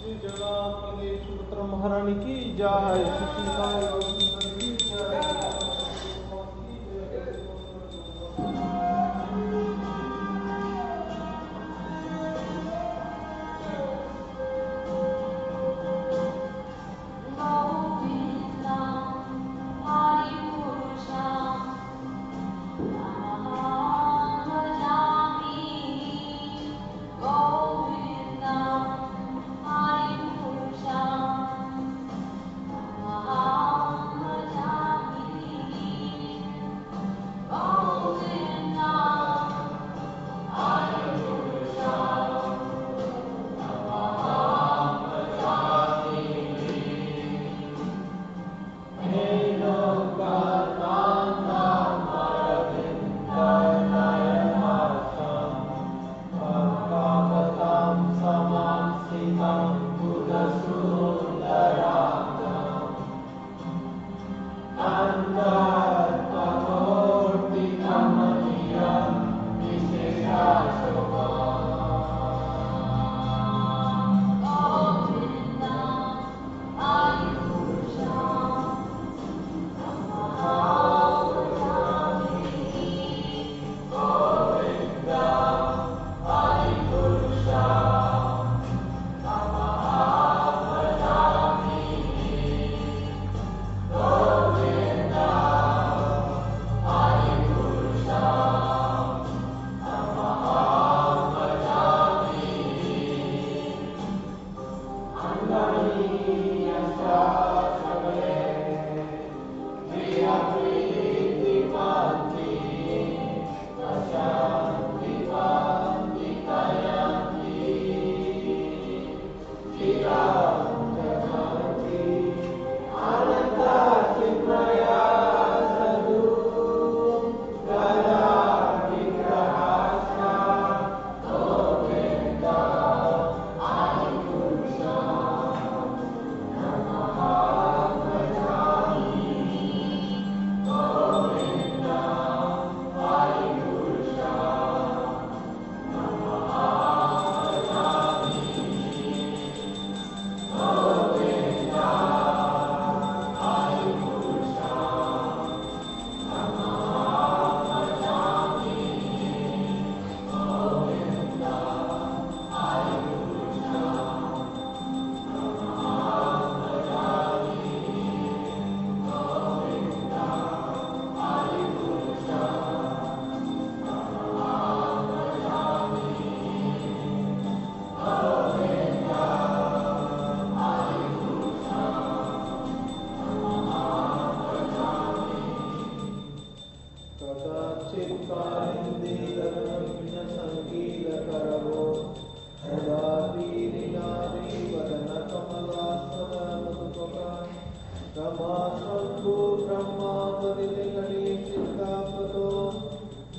सुभद्रा महारानी की जय। की जय।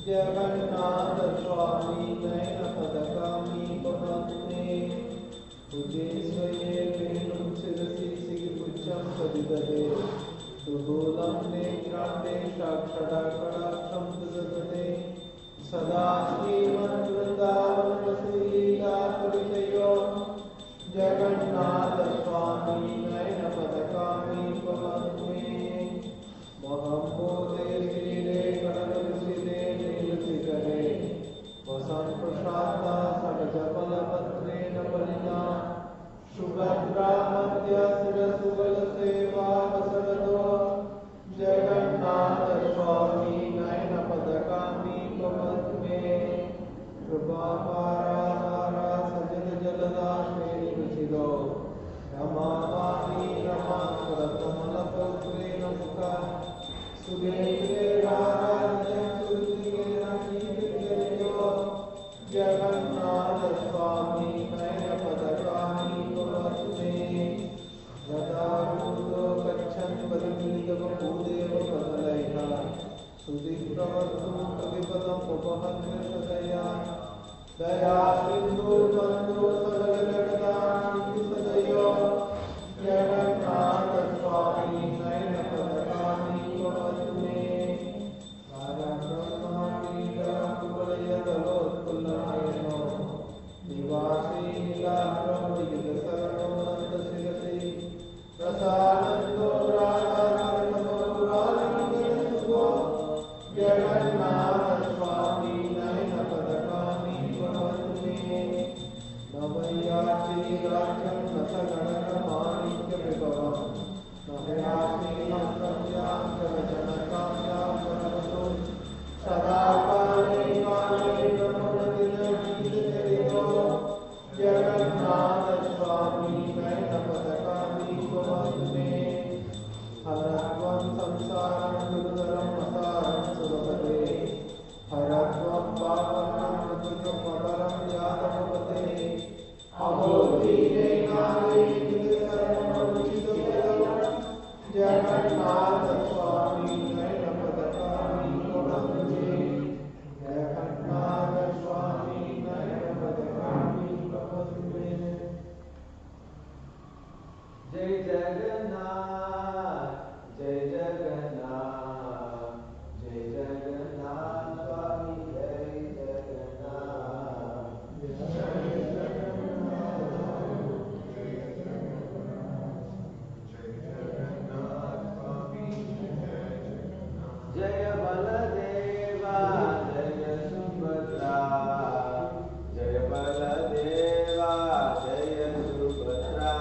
जगन्नाथ स्वामी नयन पदकामी पवने तुझे स्वये वेणुं शिरसि सिगिपुच्छं सदिदते सुदूलं नेत्राण्डे साक्षात्कटाक्षं ददते सदा श्रीमद्वृन्दावनवसुलीला परिचयो जगन्नाथ स्वामी नयन पदकामी पवने महम्बोधे श्रीरे गणपतिसिदे नीलशिखरे वसन् प्रसादा सडजबलपत्रेण बलिना सुभद्रा मध्य शिरसुबलसेवा वसरतो जगन्नाथ स्वामी नयन पदकामी पवने कृपापाराहारा सजल जलदा श्रीनिशिदो रमावाणी रमास्वरकमलपत्रेण मुखा सुगेन्द्रे राराज्यं सुरतिगेरकीर्तिर्यो जगन्नाथ स्वामी नयन पदकामी पवने यदारूढो गच्छन् परिमिलितवपुदेव पदलयिता सुदीप्रवर्तुं कविपदम् उपहन्य सदया दया सिन्धु बन्धु सकलजगदानि सदयो जगन्नाथ स्वामी नयन पदकामी पवने निवासी नीलाभ्रमयुगशरणो स्वापन्नं ऋतुपरं यादवपते अभोधीरे नारे विदसर्वमुचितपदं जगन्नाथ स्वामी नयनपदकामी भवन्ते जगन्नाथ स्वामी नयनपदकामी भवन्ते जय जगन्नाथ जय जगन्नाथ जय जगन्नाथ स्वामी जय जगन्नाथ जय जगन्नाथ स्वामी जय बलदेवा जय सुभद्रा जय बलदेवा जय सुभद्रा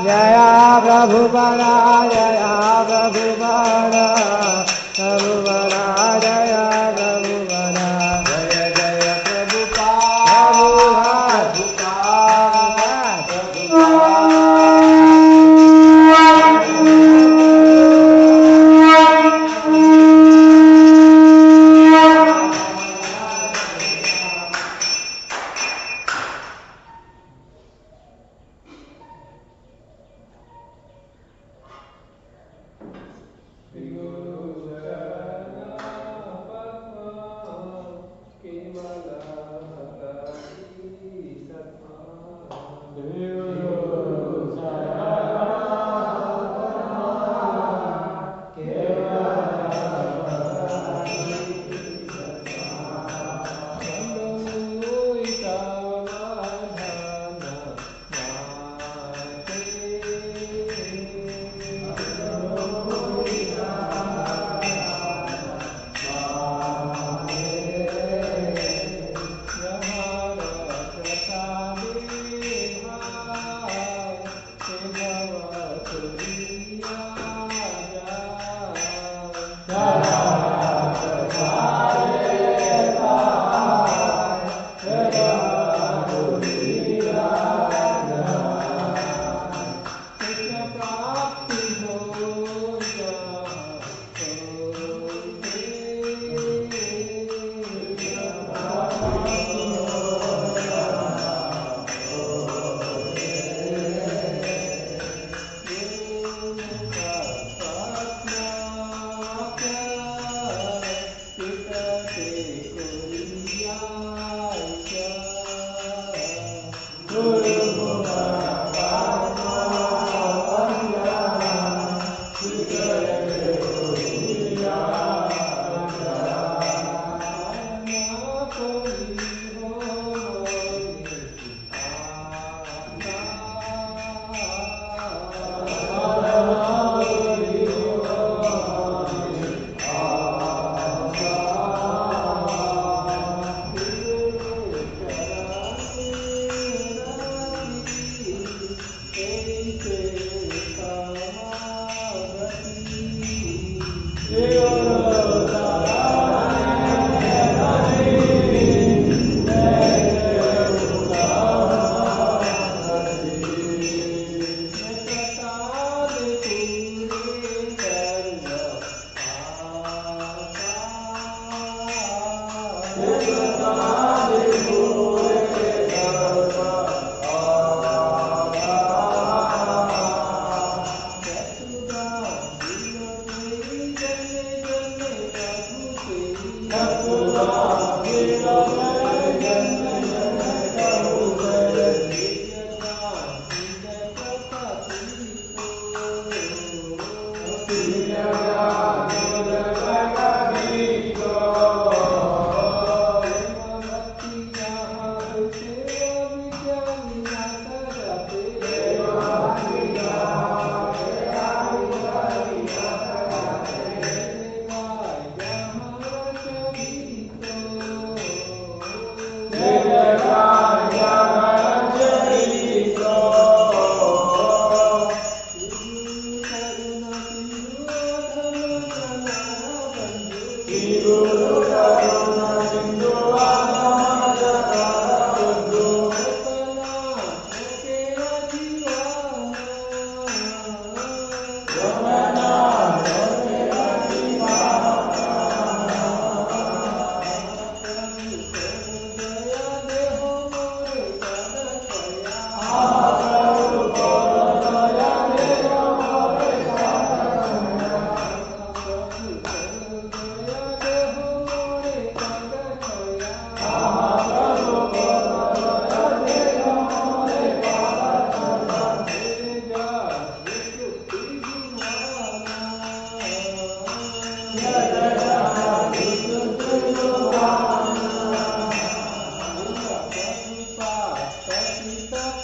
जया प्रभुपदा जया प्रभुपदा प्रभुपदा जया प्रभुपदा जय जय प्रभुपाद प्रभुपाद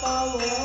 power.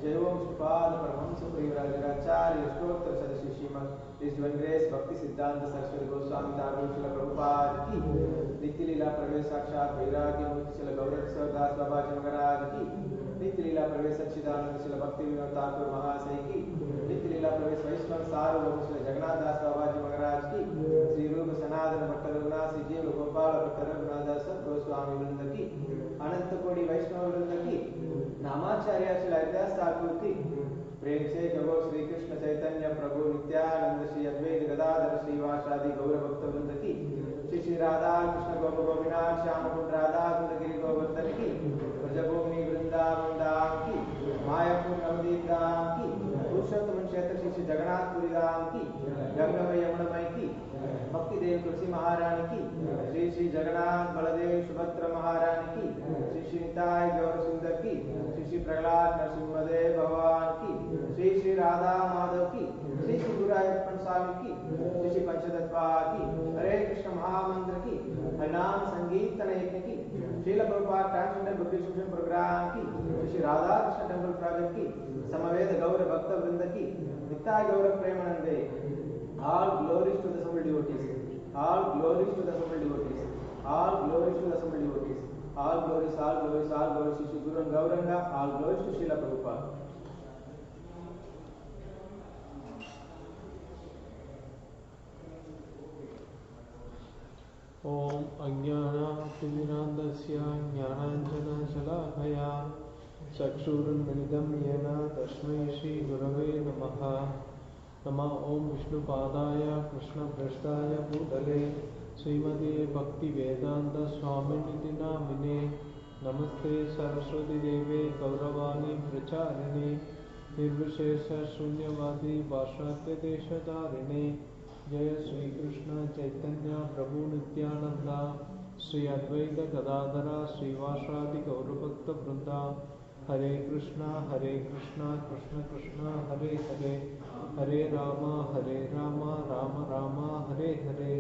जय ओम श्रीपाद परमहंस परिव्राजकाचार्य अष्टोत्तर सदस्य श्रीमद रिजवन ग्रेस भक्ति सिद्धांत सरस्वती गोस्वामी ठाकुर श्रील प्रभुपाद की नित्य लीला प्रवेश साक्षात वैराग्य मुक्ति श्रील गौरव दास बाबा जी महाराज की नित्य लीला प्रवेश सच्चिदानंद श्रील भक्ति विनोद ठाकुर महाशय की नित्य लीला प्रवेश वैष्णव सार्वभौम श्री जगन्नाथ दास बाबा जी महाराज की श्री रूप सनातन भट्ट रघुनाथ श्री जीव गोपाल भट्ट रघुनाथ दास गोस्वामी वृंद की अनंत कोटि वैष्णव वृंद की नामाचार्य श्री हरिदास ठाकुर की प्रेम से जगो श्री कृष्ण चैतन्य प्रभु नित्यानंद श्री अद्वैत गदाधर श्रीवासादि गौर भक्त वृंद की श्री श्री राधा कृष्ण गोप गोपीनाथ श्याम कुंड राधा कुंड गिरि गोवर्धन की ब्रजभूमि वृंदावन धाम की मायापुर नवदीप धाम की पुरुषोत्तम क्षेत्र श्री श्री जगन्नाथपुरी धाम की गंगामय यमुनामय की भक्ति देव तुलसी महारानी की श्री श्री जगन्नाथ बलदेव सुभद्रा महारानी की श्री श्री निताय गौर सुंदर की श्री श्री प्रहलाद नरसिंहदेव भगवान की श्री श्री राधा माधव की श्री श्री गुरुरायप्पन स्वामी की श्री श्री पंचतत्वा की हरे कृष्ण महामंत्र की हरिनाम संगीत यज्ञ की Srila Prabhupada transgender Buddhist programme की श्री श्री राधा कृष्ण टेम्पल प्रोजेक्ट की समवेत गौर भक्त वृंद की नित्याय गौर प्रेमानंदे all glories to the assembled devotees all glories to the assembled devotees all glories to the assembled devotees all glories to Shri Guru and Gauranga all glories to Srila Prabhupada ओम अज्ञानातिमिरान्धस्य ज्ञानाञ्जनशलाकया चक्षुरुन्मिलितं येन तस्मै श्रीगुरवे नमः नमः ओम विष्णुपादाय कृष्णप्रेष्ठाय भूतले श्रीमते भक्तिवेदान्त स्वामिनिति नामिने नमस्ते सरस्वती देवे गौरवाणी प्रचारिणे निर्विशेष शून्यवादी पाश्चात्य देशधारिणे जय श्री कृष्ण चैतन्य प्रभु नित्यानंद श्री अद्वैत गदाधर श्रीवासादि गौरभक्त वृंदा हरे कृष्णा कृष्ण कृष्ण हरे हरे हरे राम राम राम हरे हरे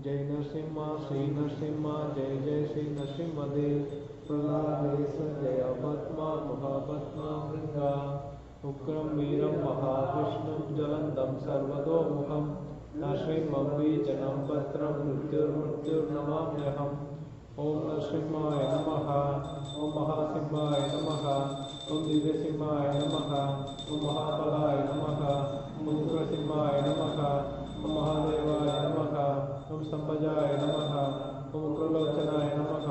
जय नरसिंह श्री नरसिंह जय जय श्री नरसिंहदेव प्रहलादेश जय पद्मा महापद्मा वृंदा उग्रं वीरं महाविष्णुं ज्वलन्तं सर्वतोमुखं नरसिंहं पत्रं मृत्युर्नमाम्यहम् ओम नरसिंहाय नमः ओम महासिंहाय नमः ओम दिव्यसिंहाय नमः ओम महाबलाय नमः ओम उग्रसिंहाय नमः ओम महादेवाय नमः ओम संपजाय नमः ओम उग्रलोचनाय नमः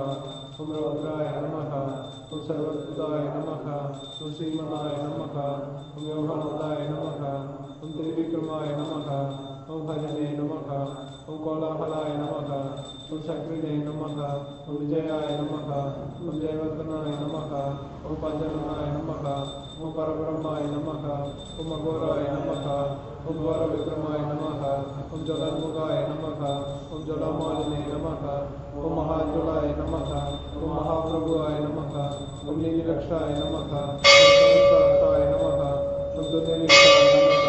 ओम रौद्राय नमः ओम सर्वभूताय नमः ओम श्रीमनाय नमः ओम योगानंदाय नमः ओम त्रिविक्रमाय नमः ओम भजने नमः ओम कोलाहलाय नमः ओम शक्रिणे नमः ओम विजयाय नमः ओम जयवर्धनाय नमः ओम पंचरणाय नमः ओम परब्रह्माय नमः ओम अघोराय नमः ओम घोरविक्रमाय नमः ओम जलान्मुखाय नमः ओम जलामालिने नमः ओम महाज्वलाय नमः ओम महाप्रभुवाय नमः ओम नीलरक्षाय नमः ओम सहस्राय नमः ओम दुर्निरीक्षाय नमः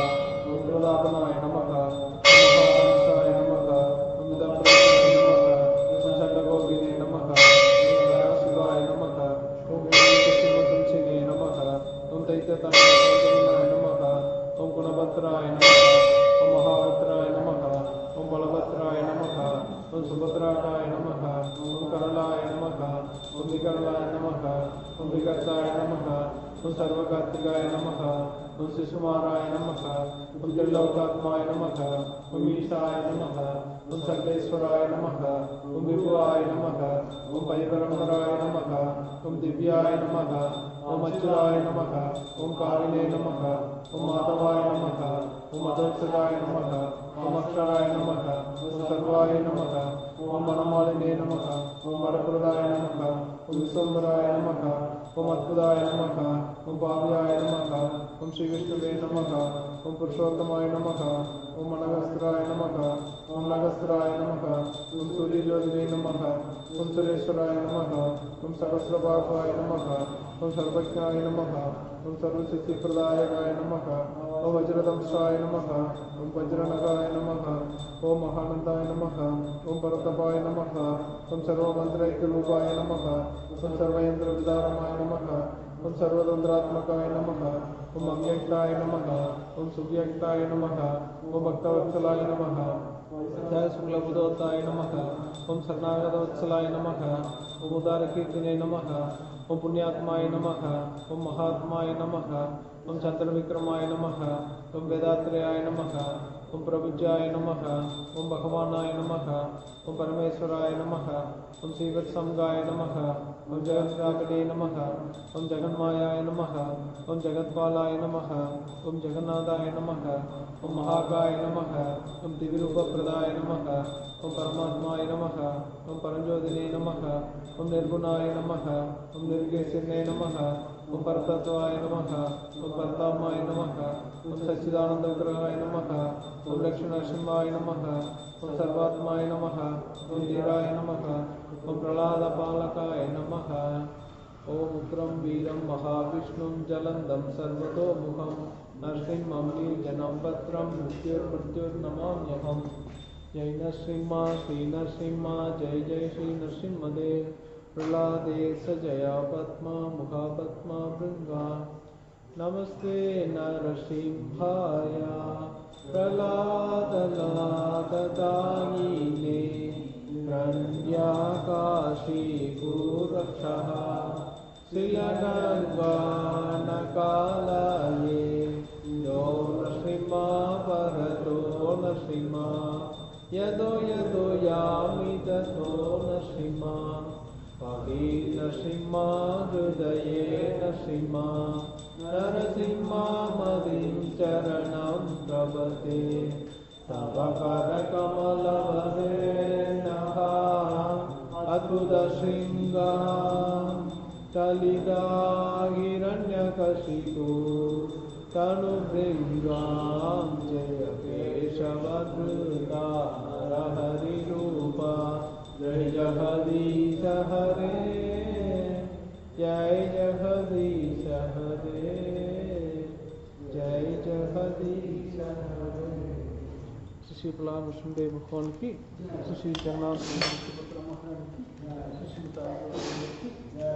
ओम प्रलापनाय नमः ओम महाहंसाय नमः ओम दंप्रताय नमः ओम चंडगोगिने नमः ओम शिवाय नमः ओम तुलसीने नमः ओम दैत्यतनाय नमः ओम गुणभद्राय नमः ओम महाभद्राय नमः ओम बलभद्राय नमः ओम सुभद्राय नमः ओम करलाय नमः ओम विकरलाय नमः ओम विकर्ताय नमः ओम सर्वघातिकाय नमः ओम शिशुमाराय नमः ओम त्रिलोकात्माय नमः ओम ईशाय नमः ओम सर्वेश्वराय नमः ओम विभुवाय नमः ओम परिपरम्पराय नमः ओम दिव्याय नमः ओम अच्युताय नमः ओम कारिणे नमः ओम माधवाय नमः ओम अधोक्षजाय नमः ओम अक्षराय नमः ओम सर्वाय नमः ओम वनमालिने नमः ओम वरप्रदाय नमः ओम विश्वम्भराय नमः ओम अद्भुताय नमः ओम भाव्याय नमः ओम श्री विष्णुवे नमः ओम पुरुषोत्तमाय नमः ओम अनगस्त्राय नमः ओम नगस्त्राय नमः ओम सूर्यज्योतिवे नमः ओम सुरेश्वराय नमः ओम सहस्रबाहुवाय नमः ओम सर्वज्ञाय नमः ओम सर्वसिद्धिप्रदायकाय नमः ओम वज्रदंशाय नमः ओम वज्रनगाय नमः ओम महानंदाय नमः ओम परतपाय नमः ओम सर्वमंत्रैकरूपाय नमः ओम सर्वयंत्रविदारमाय नमः ओम सर्वतंत्रात्मकाय नमः। ओम अव्यक्ताय नमः। ओम सुव्यक्ताय नमः। ओम भक्तवत्सलाय नमः। जय शुक्लबुधोत्ताय नमः। ओम शरणागतवत्सलाय नमः। ओम उदारकीर्तिने नमः। ओम पुण्यात्माय नमः। ओम महात्माय नमः। ओम चंद्रविक्रमाय नमः। ओम वेदात्रेयाय नमः। ओम प्रभुज्याय नमः। ओम भगवानाय नमः। ओम परमेश्वराय नमः। ओम श्रीवत्संगाय नमः। ओम जगन्व्यापिने नमः। ओम जगन्मायाय नमः। ओम जगत्पालाय नमः। ओम जगन्नाथाय नमः। ओम महाकाय नमः। ओम दिव्यरूपप्रदाय नमः। ओम परमात्माय नमः। ओम परमज्योतिने नमः। ओम निर्गुणाय नमः। ओम निर्गुणेश्वरने नमः। ओम परतत्वाय नमः। ओम परतात्माय नमः। ओम सच्चिदानंदविग्रहाय नमः। ओम लक्ष्मीनरसिंहाय नमः। ओम सर्वात्माय नमः। ओम धीराय नमः। ओम प्रह्लादपालकाय नमः। ओम उग्रं वीरं महाविष्णुं जलन्दं सर्वतोमुखं नरसिंहं निर्जनं भद्रं मृत्युर्नमाम्यहम्। जय नरसिंहा श्री नरसिंहा जय जय श्री नरसिंहदेव। प्रह्लादे स जया पद्मा मुखा पद्मा भृंगा। नमस्ते नरसिंहाय प्रह्लादनाथदायिने रण्याकाशीभूरक्षः श्रियगङ्गानकालये यो नरसिंहा परतो नरसिंहा यदो यदो यामि ततो नरसिंहा पाहि नरसिंहा हृदये नरसिंहा नरसिंहामदिं चरणं प्रपद्ये तव करकमलवरेण्यः अद्भुतशृङ्गां कलिदा हिरण्यकशिपु तनुभृङ्गां जय केशवधृता नरहरिरूपा जय जगदीश हरे जय जगदीश हरे जय जगदीश हरे। श्री प्रहलाद नरसिंहदेव भगवान की, श्री जगन्नाथ सुभद्रा महारानी की, श्री तारादेवी की जय।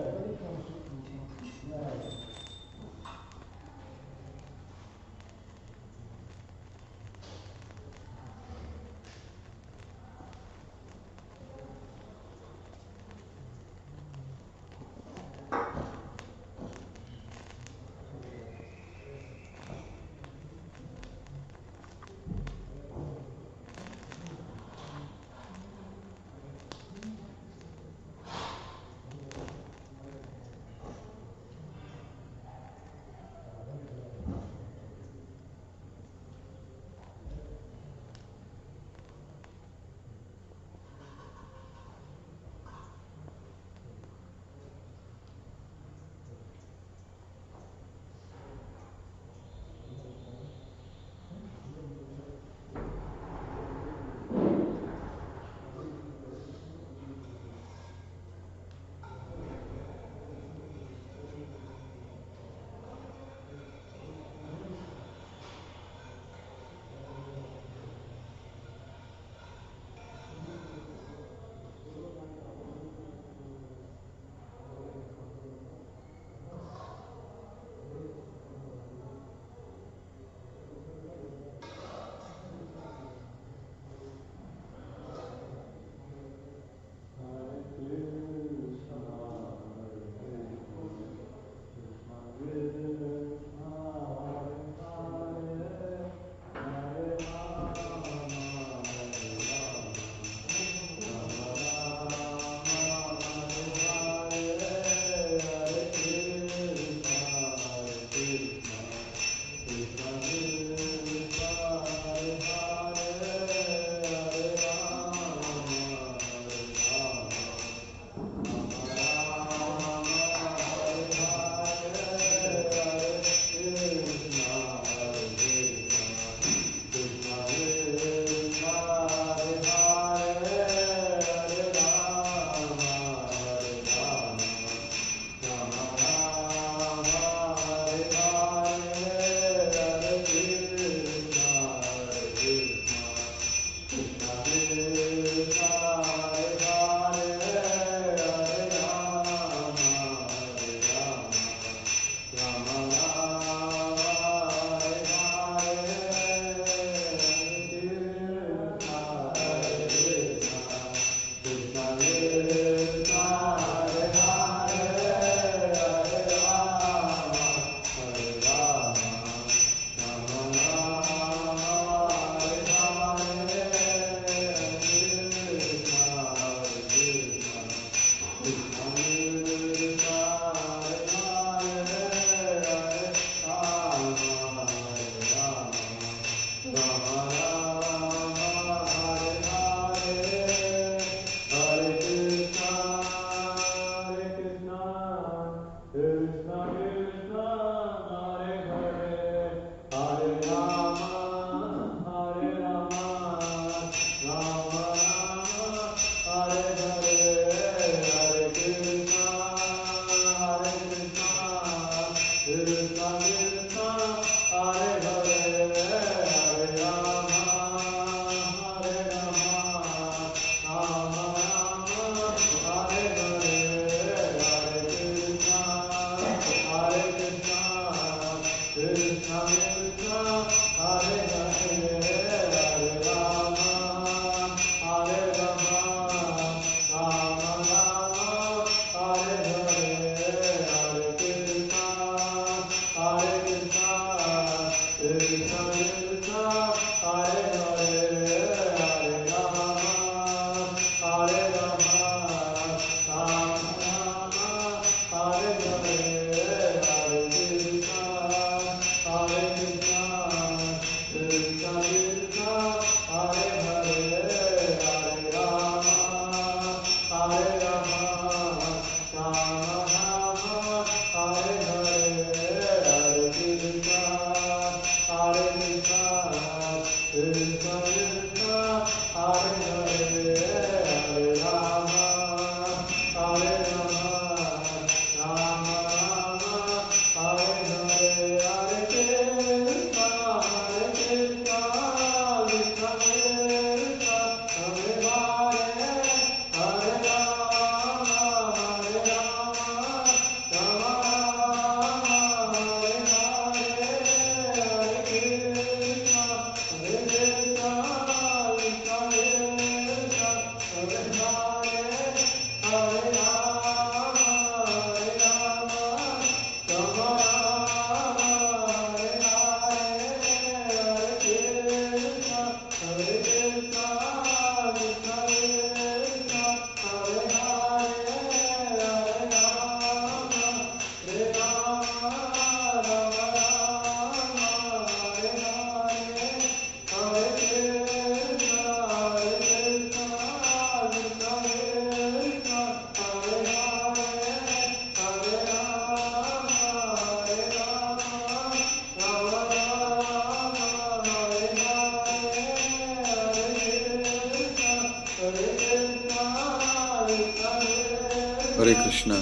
Hare Krishna.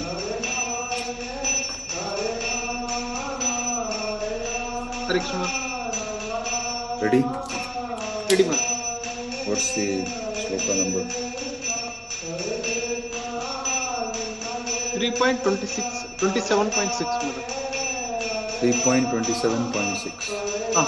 Hare Krishna. Ready? Ready, man. What's the shloka number? 3.26, 27.6, madam. 3.27.6. Ah.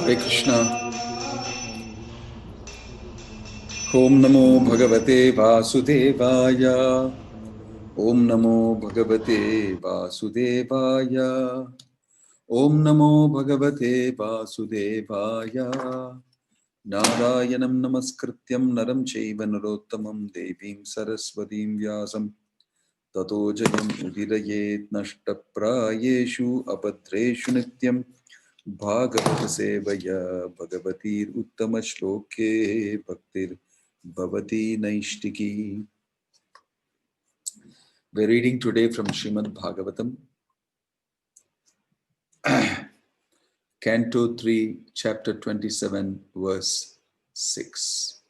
Hare Krishna. Om Namo Bhagavate Vasudevaya. Om Namo Bhagavate Vasudevaya. Om Namo Bhagavate Vasudevaya. Narayanam Namaskrityam Naram Chaiva Narottamam Devim Saraswatim Vyasam Tato Jayam Udirayet Nashtaprayeshu Abhadreshu Nityam Bhagavata Sevaya Bhagavatir Uttama Shloke Bhaktir Bhavati Naishtiki. We're reading today from Srimad Bhagavatam, Canto 3, Chapter 27, Verse 6.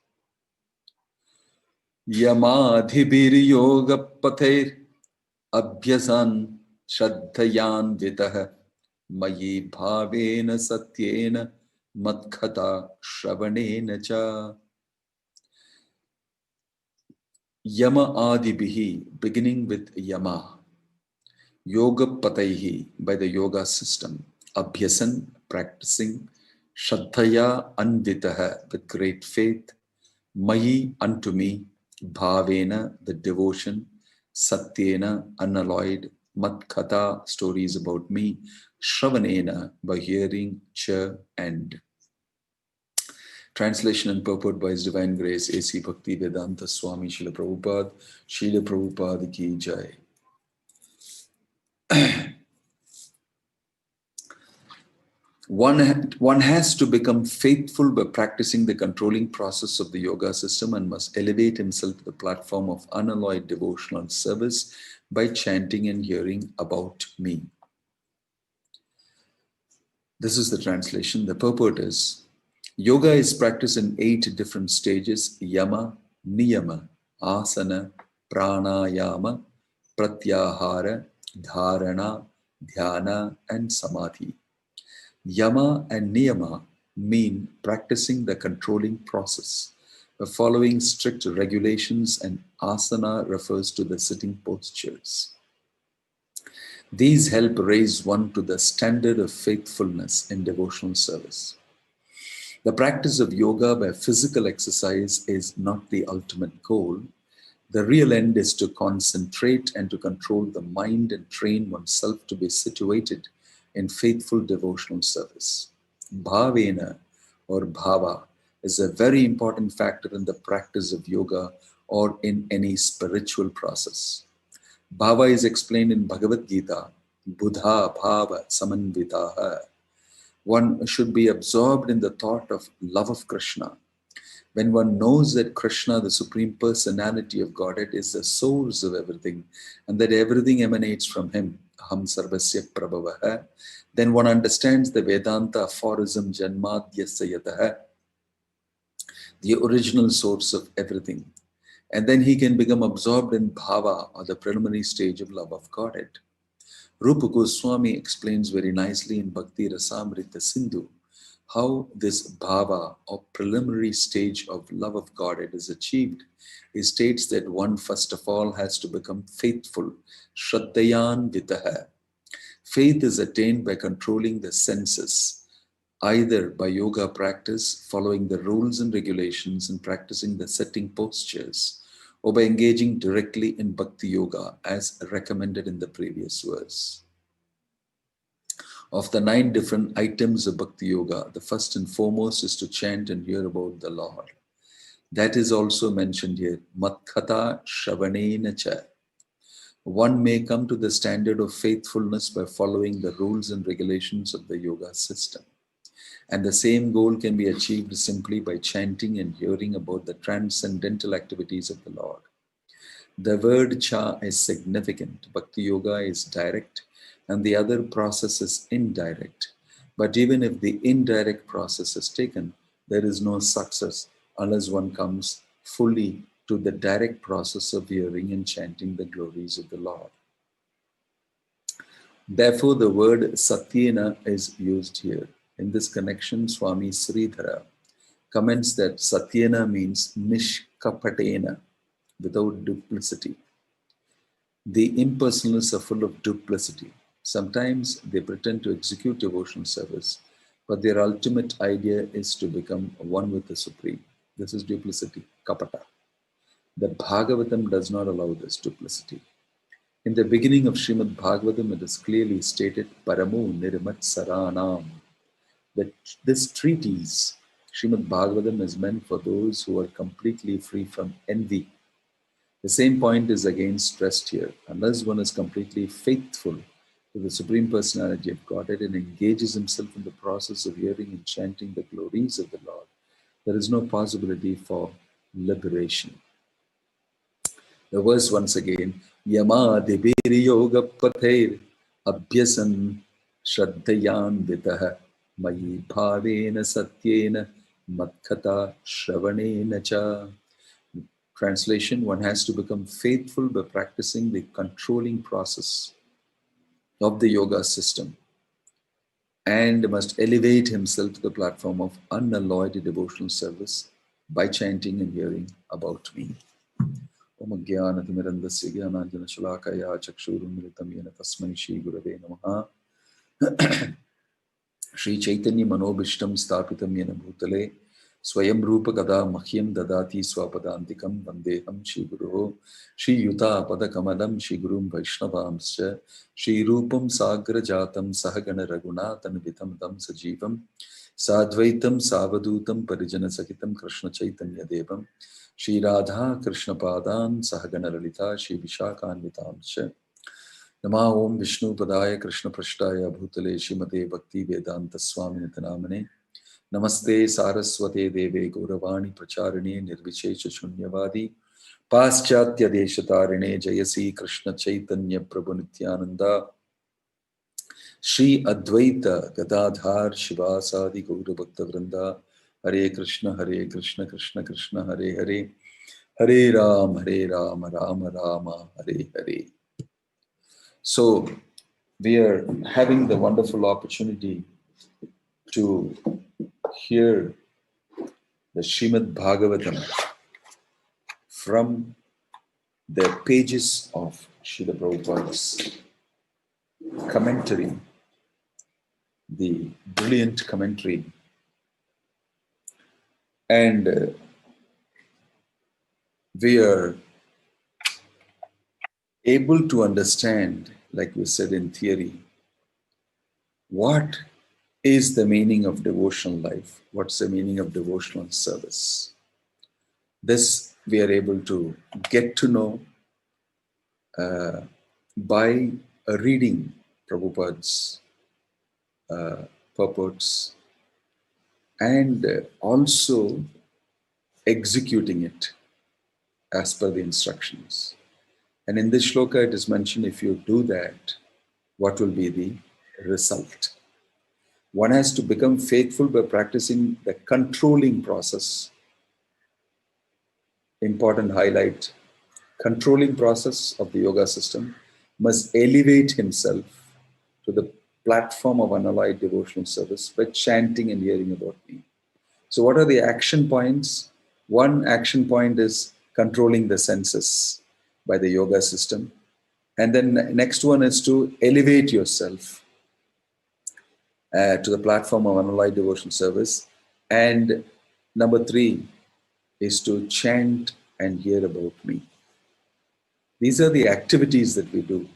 Yamadhibir yoga pather abhyasan shraddhayan vitah mayi bhavena satyena matkata shravanena cha. Yama adibihi, beginning with Yama. Yoga pataihi, by the yoga system. Abhyasan, practicing. Shraddhaya anvitaha, with great faith. Mayi, unto me. Bhavena, the devotion. Satyena, unalloyed. Matkata, stories about me. Shravanena, by hearing. Cha, and. Translation and purport by His Divine Grace A.C. Bhakti Vedanta Swami Srila Prabhupada. Srila Prabhupada ki jai. One has to become faithful by practicing the controlling process of the yoga system and must elevate himself to the platform of unalloyed devotional service by chanting and hearing about me. This is the translation. The purport is, yoga is practiced in 8 different stages: yama, niyama, asana, pranayama, pratyahara, dharana, dhyana, and samadhi. Yama and niyama mean practicing the controlling process. The following strict regulations, and asana refers to the sitting postures. These help raise one to the standard of faithfulness in devotional service. The practice of yoga by physical exercise is not the ultimate goal. The real end is to concentrate and to control the mind and train oneself to be situated in faithful devotional service. Bhavena, or bhava, is a very important factor in the practice of yoga or in any spiritual process. Bhava is explained in Bhagavad Gita, Buddha Bhava Samanvitaha. One should be absorbed in the thought of love of Krishna. When one knows that Krishna, the Supreme Personality of Godhead, is the source of everything and that everything emanates from Him, Aham Sarvasya Prabhavaha, then one understands the Vedanta aphorism Janmadhyasya Yataha, the original source of everything. And then he can become absorbed in bhava, or the preliminary stage of love of Godhead. Rupa Goswami explains very nicely in Bhakti Rasamrita Sindhu how this bhava, or preliminary stage of love of Godhead, is achieved. He states that one first of all has to become faithful, shraddhayan vitaha. Faith is attained by controlling the senses, either by yoga practice, following the rules and regulations and practicing the sitting postures, or by engaging directly in bhakti yoga as recommended in the previous verse. Of the 9 different items of bhakti yoga, the first and foremost is to chant and hear about the Lord. That is also mentioned here, matkata shravanena cha. One may come to the standard of faithfulness by following the rules and regulations of the yoga system. And the same goal can be achieved simply by chanting and hearing about the transcendental activities of the Lord. The word cha is significant. Bhakti yoga is direct and the other process is indirect. But even if the indirect process is taken, there is no success unless one comes fully to the direct process of hearing and chanting the glories of the Lord. Therefore, the word satyena is used here. In this connection, Swami Sridhara comments that satyena means nishkapatena, without duplicity. The impersonalists are full of duplicity. Sometimes they pretend to execute devotional service, but their ultimate idea is to become one with the Supreme. This is duplicity. kapata. The Bhagavatam does not allow this duplicity. In the beginning of Srimad Bhagavatam, it is clearly stated, Paramo Nirmat Saranam, that this treatise, Srimad Bhagavatam, is meant for those who are completely free from envy. The same point is again stressed here. Unless one is completely faithful to the Supreme Personality of Godhead and engages himself in the process of hearing and chanting the glories of the Lord, there is no possibility for liberation. The verse once again, Yama Debiri Yoga Pather Abhyasan Shraddhayan Vitaha Mayi Bhavena Satyena Matkata Shravanena Cha. Translation, one has to become faithful by practicing the controlling process of the yoga system and must elevate himself to the platform of unalloyed devotional service by chanting and hearing about me. Om Jnanatimirandasya Jnananjana Shalakaya Chakshurunmilitam Yena Tasmai Shri Gurave Namaha Shri Chaitanya Manobishtam Stapitam Yena Bhutale Swayam Rupa Kada Mahyam Dadati Swapadantikam Vandeham Shri Guru Shri Yuta Padakamalam Shri Gurum Vaishnavamscha Shri Rupam Sagra Jatam Sahagana Raghunathan Vitam Tam Sajivam Sadvaitam Savadutam Parijana Sakitam Krishna Chaitanya Devam Shri Radha Krishna Padan Sahagana Lalita Shri Vishakan Vitamscha Nama Om Vishnu Padaya Krishna Prashtaya Bhutale Shrimate Bhakti Vedanta Swami Nitanamane Namaste Saraswate Deve Gauravani Pracharine Nirvichesha Shunyavadi Paschatya Deshatarine Jayasi Krishna Chaitanya Prabhu Nityananda Shri Advaita Gadadhar Shivasadi Gaura Bhakta Vrinda Hare Krishna Krishna Krishna Hare Hare Hare Ram Rama Rama Hare Hare. So we are having the wonderful opportunity to hear the Srimad Bhagavatam from the pages of Srila Prabhupada's commentary, the brilliant commentary, and we are able to understand, like we said in theory, what is the meaning of devotional life, what's the meaning of devotional service. This we are able to get to know by reading Prabhupada's purports and also executing it as per the instructions. And in this shloka it is mentioned, if you do that, what will be the result? One has to become faithful by practicing the controlling process. Important highlight, controlling process of the yoga system must elevate himself to the platform of unalloyed devotional service by chanting and hearing about me. So what are the action points? One action point is controlling the senses by the yoga system. And then next one is to elevate yourself to the platform of unalloyed devotional service. And number 3 is to chant and hear about me. These are the activities that we do.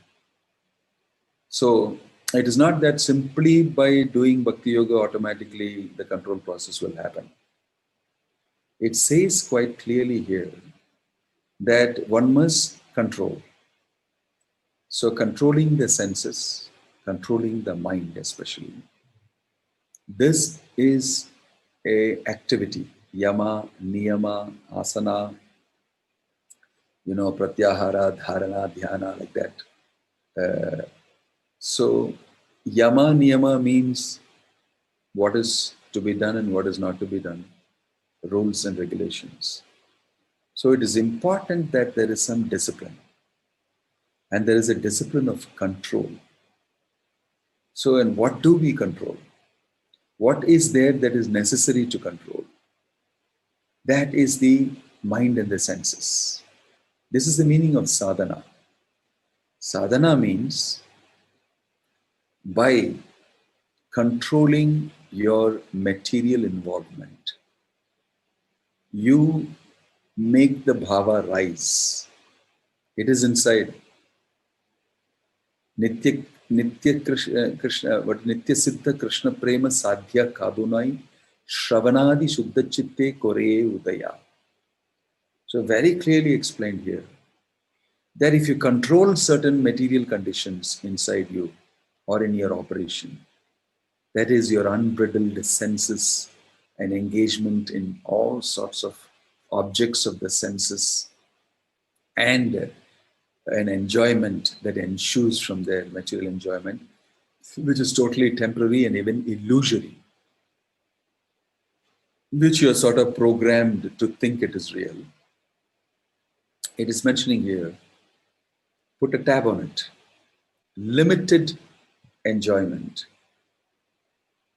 So it is not that simply by doing Bhakti Yoga automatically the control process will happen. It says quite clearly here that one must control. So controlling the senses, controlling the mind especially. This is a activity, yama, niyama, asana, pratyahara, dharana, dhyana, like that. So yama, niyama means what is to be done and what is not to be done, rules and regulations. So it is important that there is some discipline, and there is a discipline of control. So, and what do we control? What is there that is necessary to control? That is the mind and the senses. This is the meaning of sadhana. Sadhana means by controlling your material involvement, you make the bhava rise. It is inside. Nitya Siddha Krishna Prema Sadhya Kadunai Shravanadi Shuddha Chitte Kore Udaya. So very clearly explained here that if you control certain material conditions inside you or in your operation, that is your unbridled senses and engagement in all sorts of objects of the senses and an enjoyment that ensues from their material enjoyment, which is totally temporary and even illusory, which you are sort of programmed to think it is real. It is mentioning here, put a tab on it. Limited enjoyment.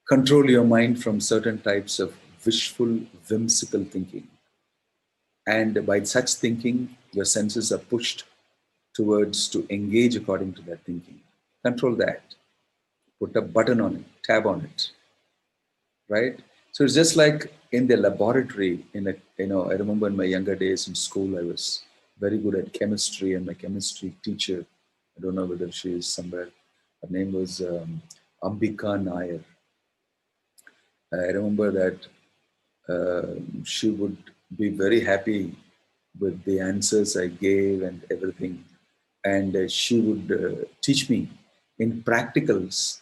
Control your mind from certain types of wishful, whimsical thinking. And by such thinking, your senses are pushed towards to engage according to that thinking. Control that. Put a button on it, tab on it, right? So it's just like in the laboratory. I remember in my younger days in school, I was very good at chemistry, and my chemistry teacher, I don't know whether she is somewhere. Her name was Ambika Nair. I remember that she would be very happy with the answers I gave and everything. And she would teach me in practicals.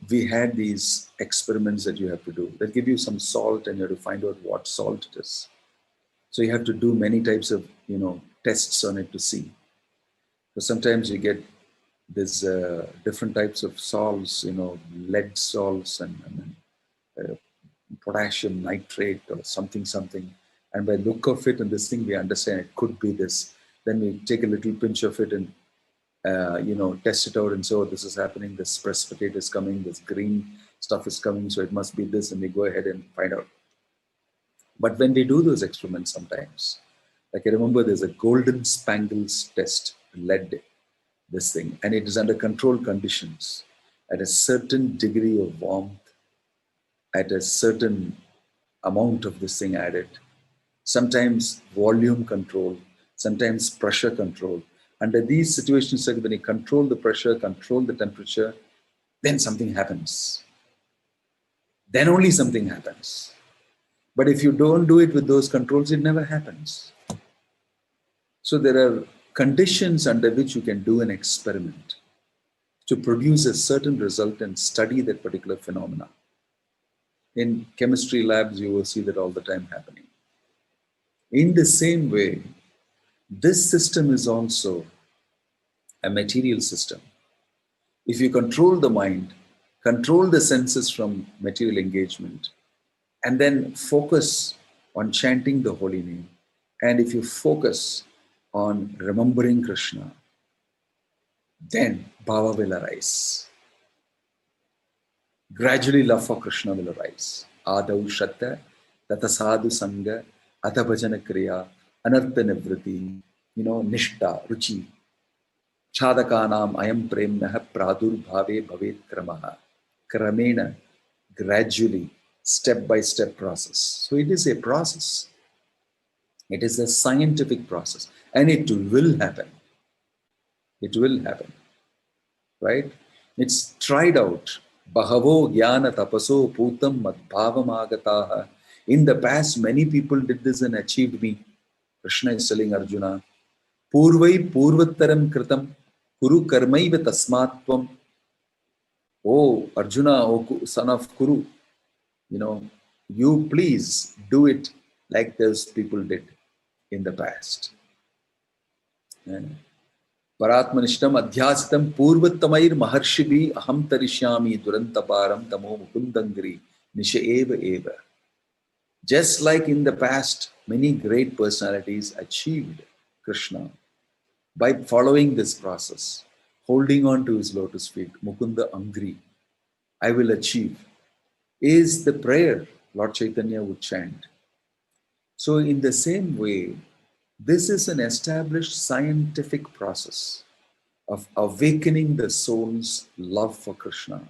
We had these experiments that you have to do. They'll give you some salt and you have to find out what salt it is. So you have to do many types of, tests on it to see. So sometimes you get this different types of salts, lead salts and potassium nitrate or something. And by look of it and this thing, we understand it could be this. Then we take a little pinch of it and, test it out and say, oh, this is happening, this precipitate is coming, this green stuff is coming, so it must be this, and we go ahead and find out. But when we do those experiments sometimes, like I remember there's a golden spangles test, lead, this thing, and it is under controlled conditions at a certain degree of warmth, at a certain amount of this thing added, sometimes volume control, sometimes pressure control. Under these situations, like when you control the pressure, control the temperature, then something happens. Then only something happens. But if you don't do it with those controls, it never happens. So there are conditions under which you can do an experiment to produce a certain result and study that particular phenomena. In chemistry labs, you will see that all the time happening. In the same way, this system is also a material system. If you control the mind, control the senses from material engagement, and then focus on chanting the holy name, and if you focus on remembering Krishna, then bhava will arise. Gradually love for Krishna will arise. Adau shatta, tata sadhu sangha, atha bhajana kriya, anartha nivriti, nishta, ruchi. Chadakanam ayam premnaha pradurbhave bhavet kramaha. Kramena, gradually, step-by-step process. So it is a process. It is a scientific process. And it will happen. It will happen. Right? It's tried out. Bahavo jnana tapaso putam madbhavam agataha. In the past, many people did this and achieved me. Krishna is telling Arjuna, Purvai purvattaram kritam kuru karmaiva tasmatvam. Oh, Arjuna, oh son of Kuru, you please do it like those people did in the past. Paratmanishtam adhyasitam purvattamair maharshibi aham tarishyami durantaparam tamo mukundangri nisha eva eva. Just like in the past, many great personalities achieved Krishna by following this process, holding on to his lotus feet, Mukunda Angri, I will achieve, is the prayer Lord Chaitanya would chant. So in the same way, this is an established scientific process of awakening the soul's love for Krishna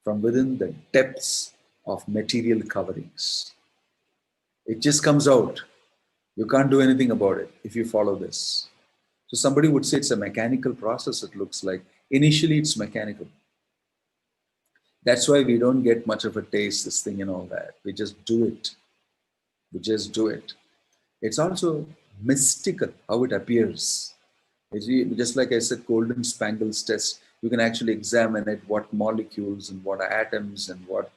from within the depths of material coverings. It just comes out You can't do anything about it if you follow this. So somebody would say it's a mechanical process, it looks like. Initially, it's mechanical. That's why we don't get much of a taste, this thing and all that. We just do it. We just do it. It's also mystical how it appears. Just like I said, Golden Spangles test, you can actually examine it, what molecules and what atoms and what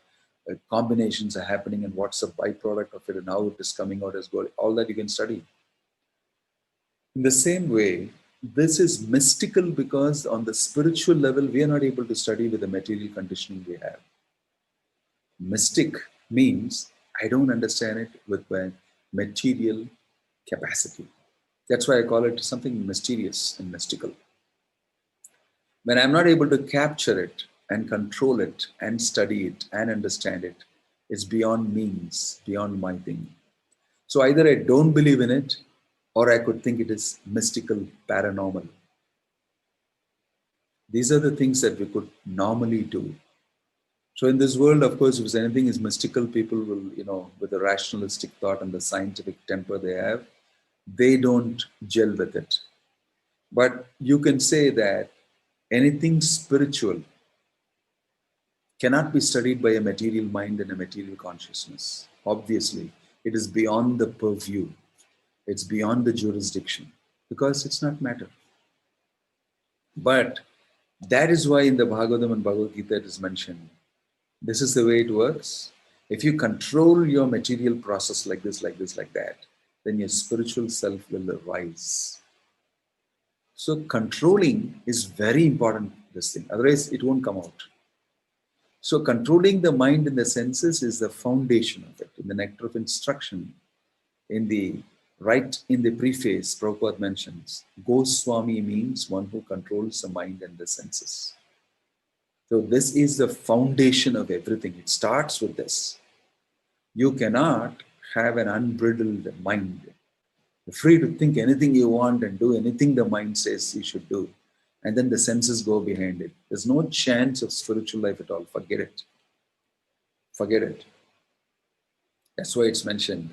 combinations are happening and what's a byproduct of it and how it is coming out as gold. All that you can study. In the same way, this is mystical because on the spiritual level, we are not able to study with the material conditioning we have. Mystic means I don't understand it with my material capacity. That's why I call it something mysterious and mystical. When I'm not able to capture it and control it and study it and understand it, it's beyond means, beyond my thing. So either I don't believe in it or I could think it is mystical, paranormal. These are the things that we could normally do. So in this world, of course, if anything is mystical, people will, with the rationalistic thought and the scientific temper they have, they don't gel with it. But you can say that anything spiritual cannot be studied by a material mind and a material consciousness. Obviously, it is beyond the purview. It's beyond the jurisdiction because it's not matter. But that is why in the Bhagavatam and Bhagavad Gita it is mentioned. This is the way it works. If you control your material process like this, like this, like that, then your spiritual self will arise. So controlling is very important, this thing. Otherwise, it won't come out. So controlling the mind and the senses is the foundation of it. In the Nectar of Instruction, in the preface, Prabhupada mentions, Goswami means one who controls the mind and the senses. So this is the foundation of everything. It starts with this. You cannot have an unbridled mind. You're free to think anything you want and do anything the mind says you should do. And then the senses go behind it. There's no chance of spiritual life at all. Forget it. Forget it. That's why it's mentioned.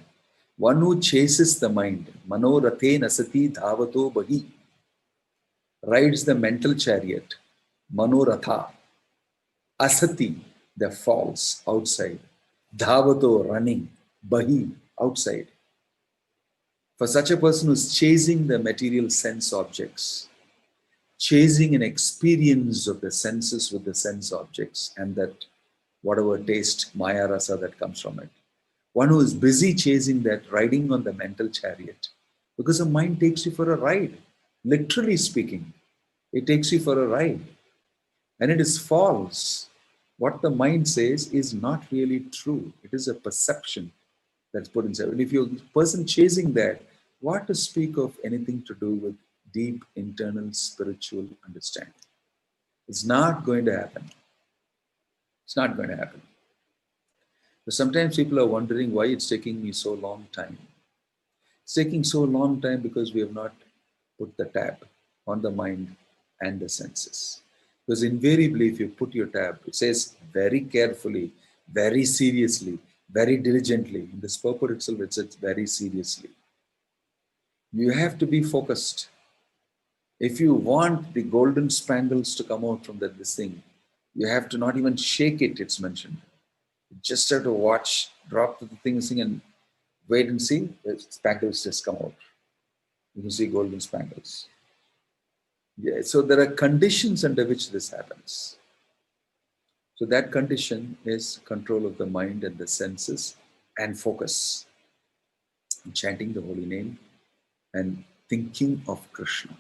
One who chases the mind, mano rathe nasati dhavato bahi, rides the mental chariot, mano ratha, asati, the falls outside, dhavato, running, bahi, outside. For such a person who's chasing the material sense objects, chasing an experience of the senses with the sense objects and that whatever taste, maya rasa that comes from it. One who is busy chasing that, riding on the mental chariot, because the mind takes you for a ride. Literally speaking, it takes you for a ride. And it is false. What the mind says is not really true. It is a perception that's put inside. And if you're a person chasing that, what to speak of anything to do with deep internal spiritual understanding? It's not going to happen. It's not going to happen. So sometimes people are wondering why it's taking me so long time. It's taking so long time because we have not put the tab on the mind and the senses. Because invariably, if you put your tab, it says very carefully, very seriously, very diligently. In this purport itself, it says very seriously. You have to be focused. If you want the golden spangles to come out from this thing, you have to not even shake it, it's mentioned. You just have to watch, drop the thing and wait and see, the spangles just come out. You can see golden spangles. Yeah, so there are conditions under which this happens. So that condition is control of the mind and the senses and focus. Chanting the holy name and thinking of Krishna,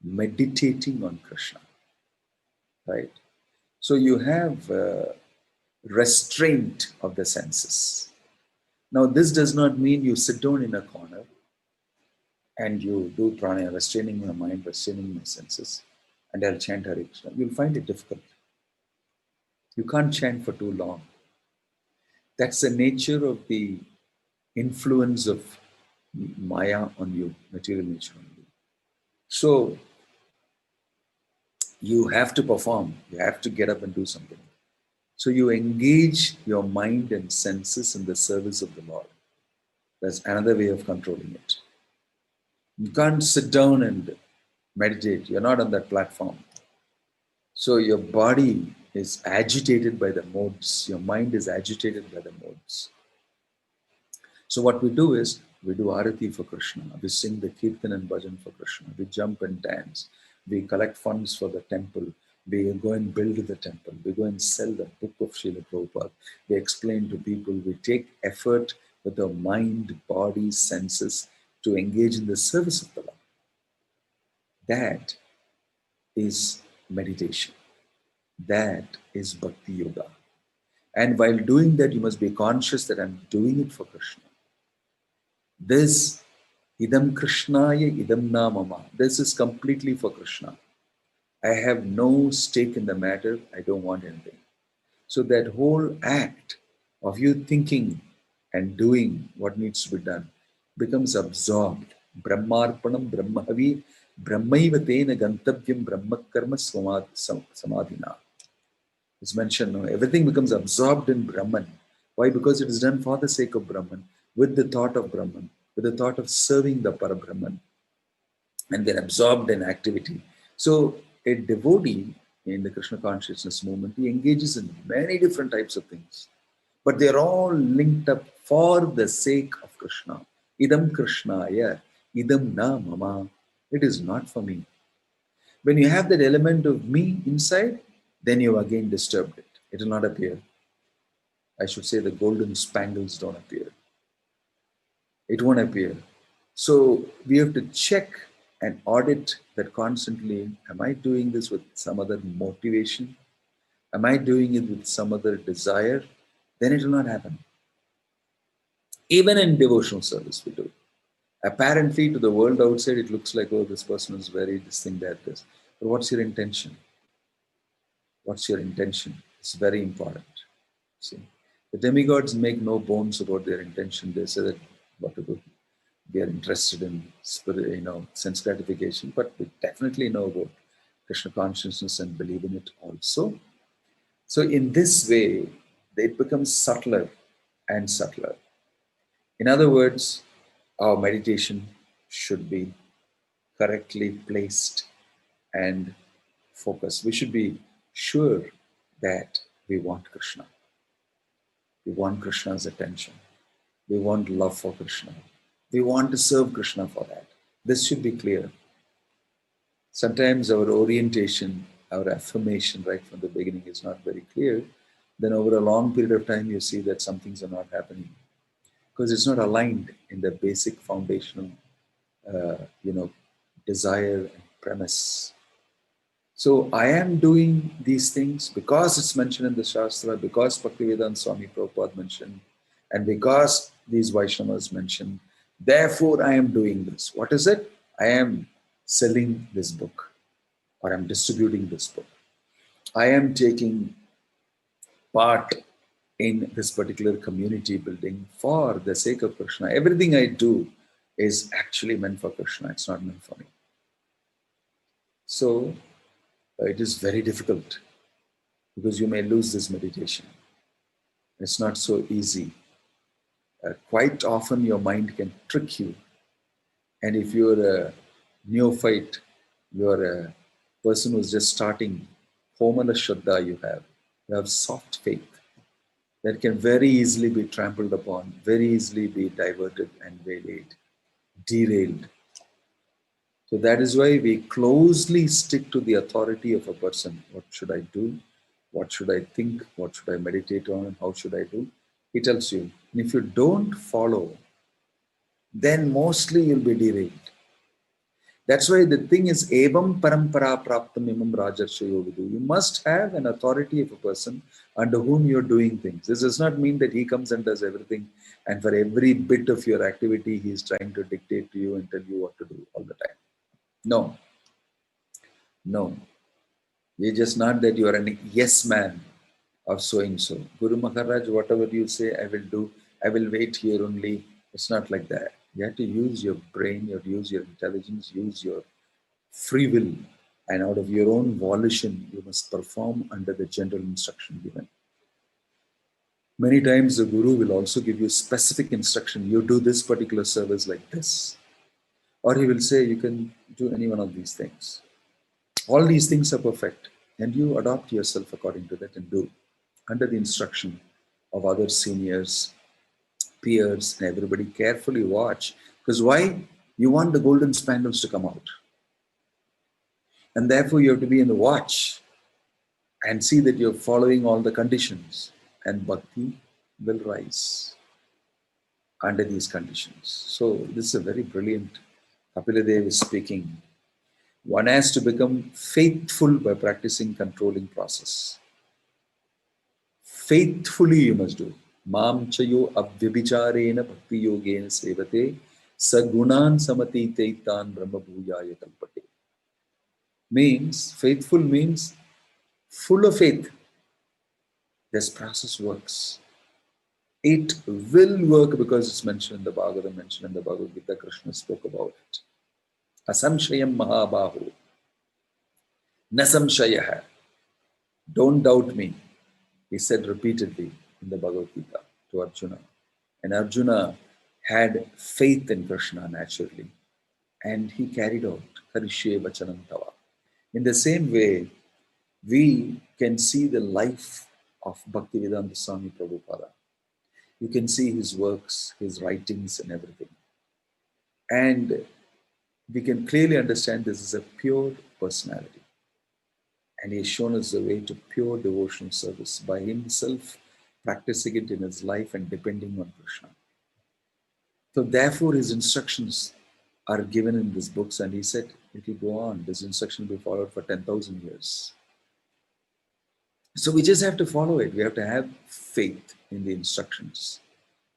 meditating on Krishna, right? So you have restraint of the senses. Now, this does not mean you sit down in a corner and you do pranayama, restraining your mind, restraining your senses, and I'll chant Hare Krishna. You'll find it difficult. You can't chant for too long. That's the nature of the influence of Maya on you, material nature on you. So you have to perform. You have to get up and do something. So you engage your mind and senses in the service of the Lord. That's another way of controlling it. You can't sit down and meditate. You're not on that platform. So your body is agitated by the modes. Your mind is agitated by the modes. So what we do is, we do Arati for Krishna. We sing the Kirtan and Bhajan for Krishna. We jump and dance. We collect funds for the temple. We go and build the temple. We go and sell the book of Srila Prabhupada. We explain to people. We take effort with our mind, body, senses to engage in the service of the Lord. That is meditation. That is Bhakti Yoga. And while doing that, you must be conscious that I'm doing it for Krishna. This idam Krishnaya idam na mama. This is completely for Krishna. I have no stake in the matter. I don't want anything. So that whole act of you thinking and doing what needs to be done becomes absorbed. Brahmarpanam brahmahavi brahmaivatena gantavyam brahmakarma samadhina. It's mentioned, no? Everything becomes absorbed in Brahman. Why? Because it is done for the sake of Brahman, with the thought of Brahman, with the thought of serving the Parabrahman, and then absorbed in activity. So a devotee in the Krishna consciousness movement, he engages in many different types of things, but they're all linked up for the sake of Krishna. Idam Krishnaya, idam na mama. It is not for me. When you have that element of me inside, then you again disturbed it. It will not appear. I should say the golden spangles don't appear. It won't appear. So we have to check and audit that constantly. Am I doing this with some other motivation? Am I doing it with some other desire? Then it will not happen. Even in devotional service, we do. Apparently, to the world outside, it looks like, oh, this person is very this thing, that, this. But what's your intention? What's your intention? It's very important. See, the demigods make no bones about their intention. They say that what to do. We are interested in spirit, sense gratification, but we definitely know about Krishna consciousness and believe in it also. So in this way, it becomes subtler and subtler. In other words, our meditation should be correctly placed and focused. We should be sure that we want Krishna. We want Krishna's attention. We want love for Krishna. We want to serve Krishna for that. This should be clear. Sometimes our orientation, our affirmation right from the beginning is not very clear. Then over a long period of time, you see that some things are not happening because it's not aligned in the basic foundational, desire and premise. So I am doing these things because it's mentioned in the Shastra, because Bhaktivedanta Swami Prabhupada mentioned, and because these Vaishnavas mentioned. Therefore, I am doing this. What is it? I am selling this book, or I'm distributing this book. I am taking part in this particular community building for the sake of Krishna. Everything I do is actually meant for Krishna. It's not meant for me. So it is very difficult because you may lose this meditation. It's not so easy. Quite often your mind can trick you. And if you're a neophyte, you're a person who's just starting, Homala Shraddha you have soft faith that can very easily be trampled upon, very easily be diverted and waylaid, derailed. So that is why we closely stick to the authority of a person. What should I do? What should I think? What should I meditate on? And how should I do? He tells you. And if you don't follow, then mostly you'll be derailed. That's why the thing is, evam parampara praptam imam rajarshayo vidu. You must have an authority of a person under whom you're doing things. This does not mean that he comes and does everything, and for every bit of your activity, he's trying to dictate to you and tell you what to do all the time. No. It's just not that you are an yes man of so and so. Guru Maharaj, whatever you say, I will do. I will wait here only. It's not like that. You have to use your brain, you have to use your intelligence, use your free will, and out of your own volition, you must perform under the general instruction given. Many times the Guru will also give you specific instruction. You do this particular service like this. Or he will say you can do any one of these things. All these things are perfect. And you adopt yourself according to that and do under the instruction of other seniors, peers, and everybody. Carefully watch. Because why? You want the golden spangles to come out. And therefore you have to be in the watch and see that you're following all the conditions. And bhakti will rise under these conditions. So this is a very brilliant. Kapiladev is speaking. One has to become faithful by practicing controlling process. Faithfully you must do. Mam chayo abhyabhicharena bhakti yogena sevate sagunan samati taitan brahma bhujaya kalpate. Means, faithful means full of faith. This process works. It will work because it's mentioned in the Bhagavatam, mentioned in the Bhagavad Gita. Krishna spoke about it. Asamshayam mahabahu. Nasamshayah. Don't doubt me. He said repeatedly in the Bhagavad Gita to Arjuna. And Arjuna had faith in Krishna naturally. And he carried out Karishye Vachanam Tava. In the same way, we can see the life of Bhaktivedanta Swami Prabhupada. You can see his works, his writings and everything. And we can clearly understand this is a pure personality. And he has shown us the way to pure devotional service by himself practicing it in his life and depending on Krishna. So therefore his instructions are given in these books, and he said it will go on. This instruction will be followed for 10,000 years. So we just have to follow it. We have to have faith in the instructions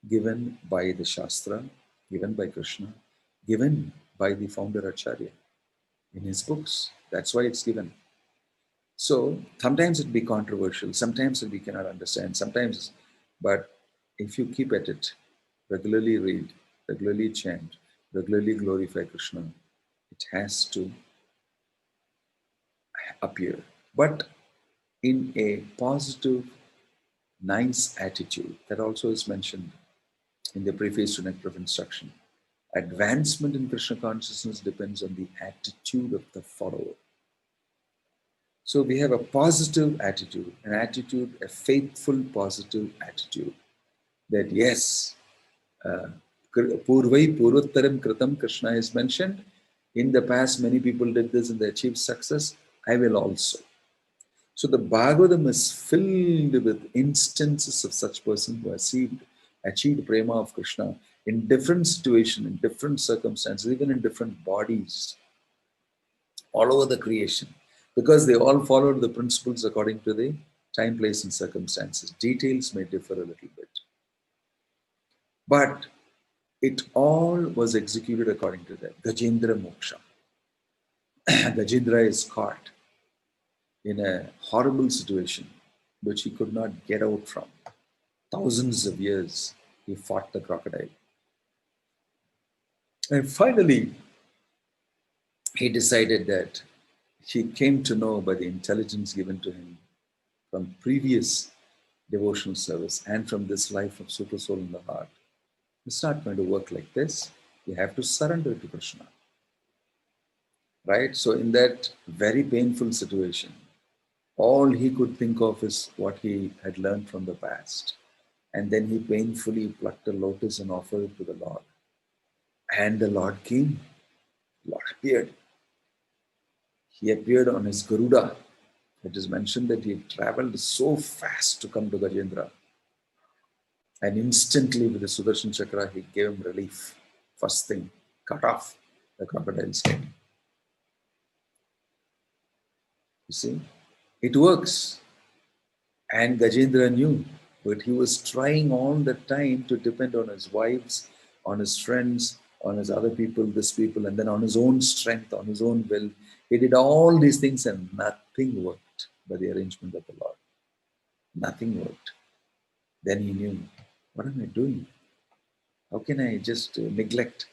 given by the Shastra, given by Krishna, given by the founder Acharya in his books. That's why it's given. So sometimes it'll be controversial, sometimes we cannot understand, sometimes, but if you keep at it, regularly read, regularly chant, regularly glorify Krishna, it has to appear. But in a positive, nice attitude. That also is mentioned in the preface to Nectar of Instruction. Advancement in Krishna consciousness depends on the attitude of the follower. So we have a positive attitude, a faithful positive attitude that yes, Purvai Purvattaram Kritam, Krishna is mentioned. In the past, many people did this and they achieved success. I will also. So the Bhagavatam is filled with instances of such persons who achieved prema of Krishna in different situations, in different circumstances, even in different bodies, all over the creation, because they all followed the principles according to the time, place, and circumstances. Details may differ a little bit, but it all was executed according to that. Gajendra Moksha. Gajendra is caught in a horrible situation which he could not get out from. Thousands of years he fought the crocodile. And finally, he decided that he came to know by the intelligence given to him from previous devotional service and from this life of super soul in the heart. It's not going to work like this. You have to surrender to Krishna. Right? So in that very painful situation, all he could think of is what he had learned from the past. And then he painfully plucked a lotus and offered it to the Lord. And the Lord came. The Lord appeared. He appeared on his Garuda. It is mentioned that he traveled so fast to come to Gajendra. And instantly with the Sudarshan Chakra, he gave him relief. First thing, cut off the crocodile's head. You see, it works. And Gajendra knew, but he was trying all the time to depend on his wives, on his friends, on his other people, this people, and then on his own strength, on his own will. He did all these things and nothing worked by the arrangement of the Lord. Nothing worked. Then he knew, what am I doing? How can I just neglect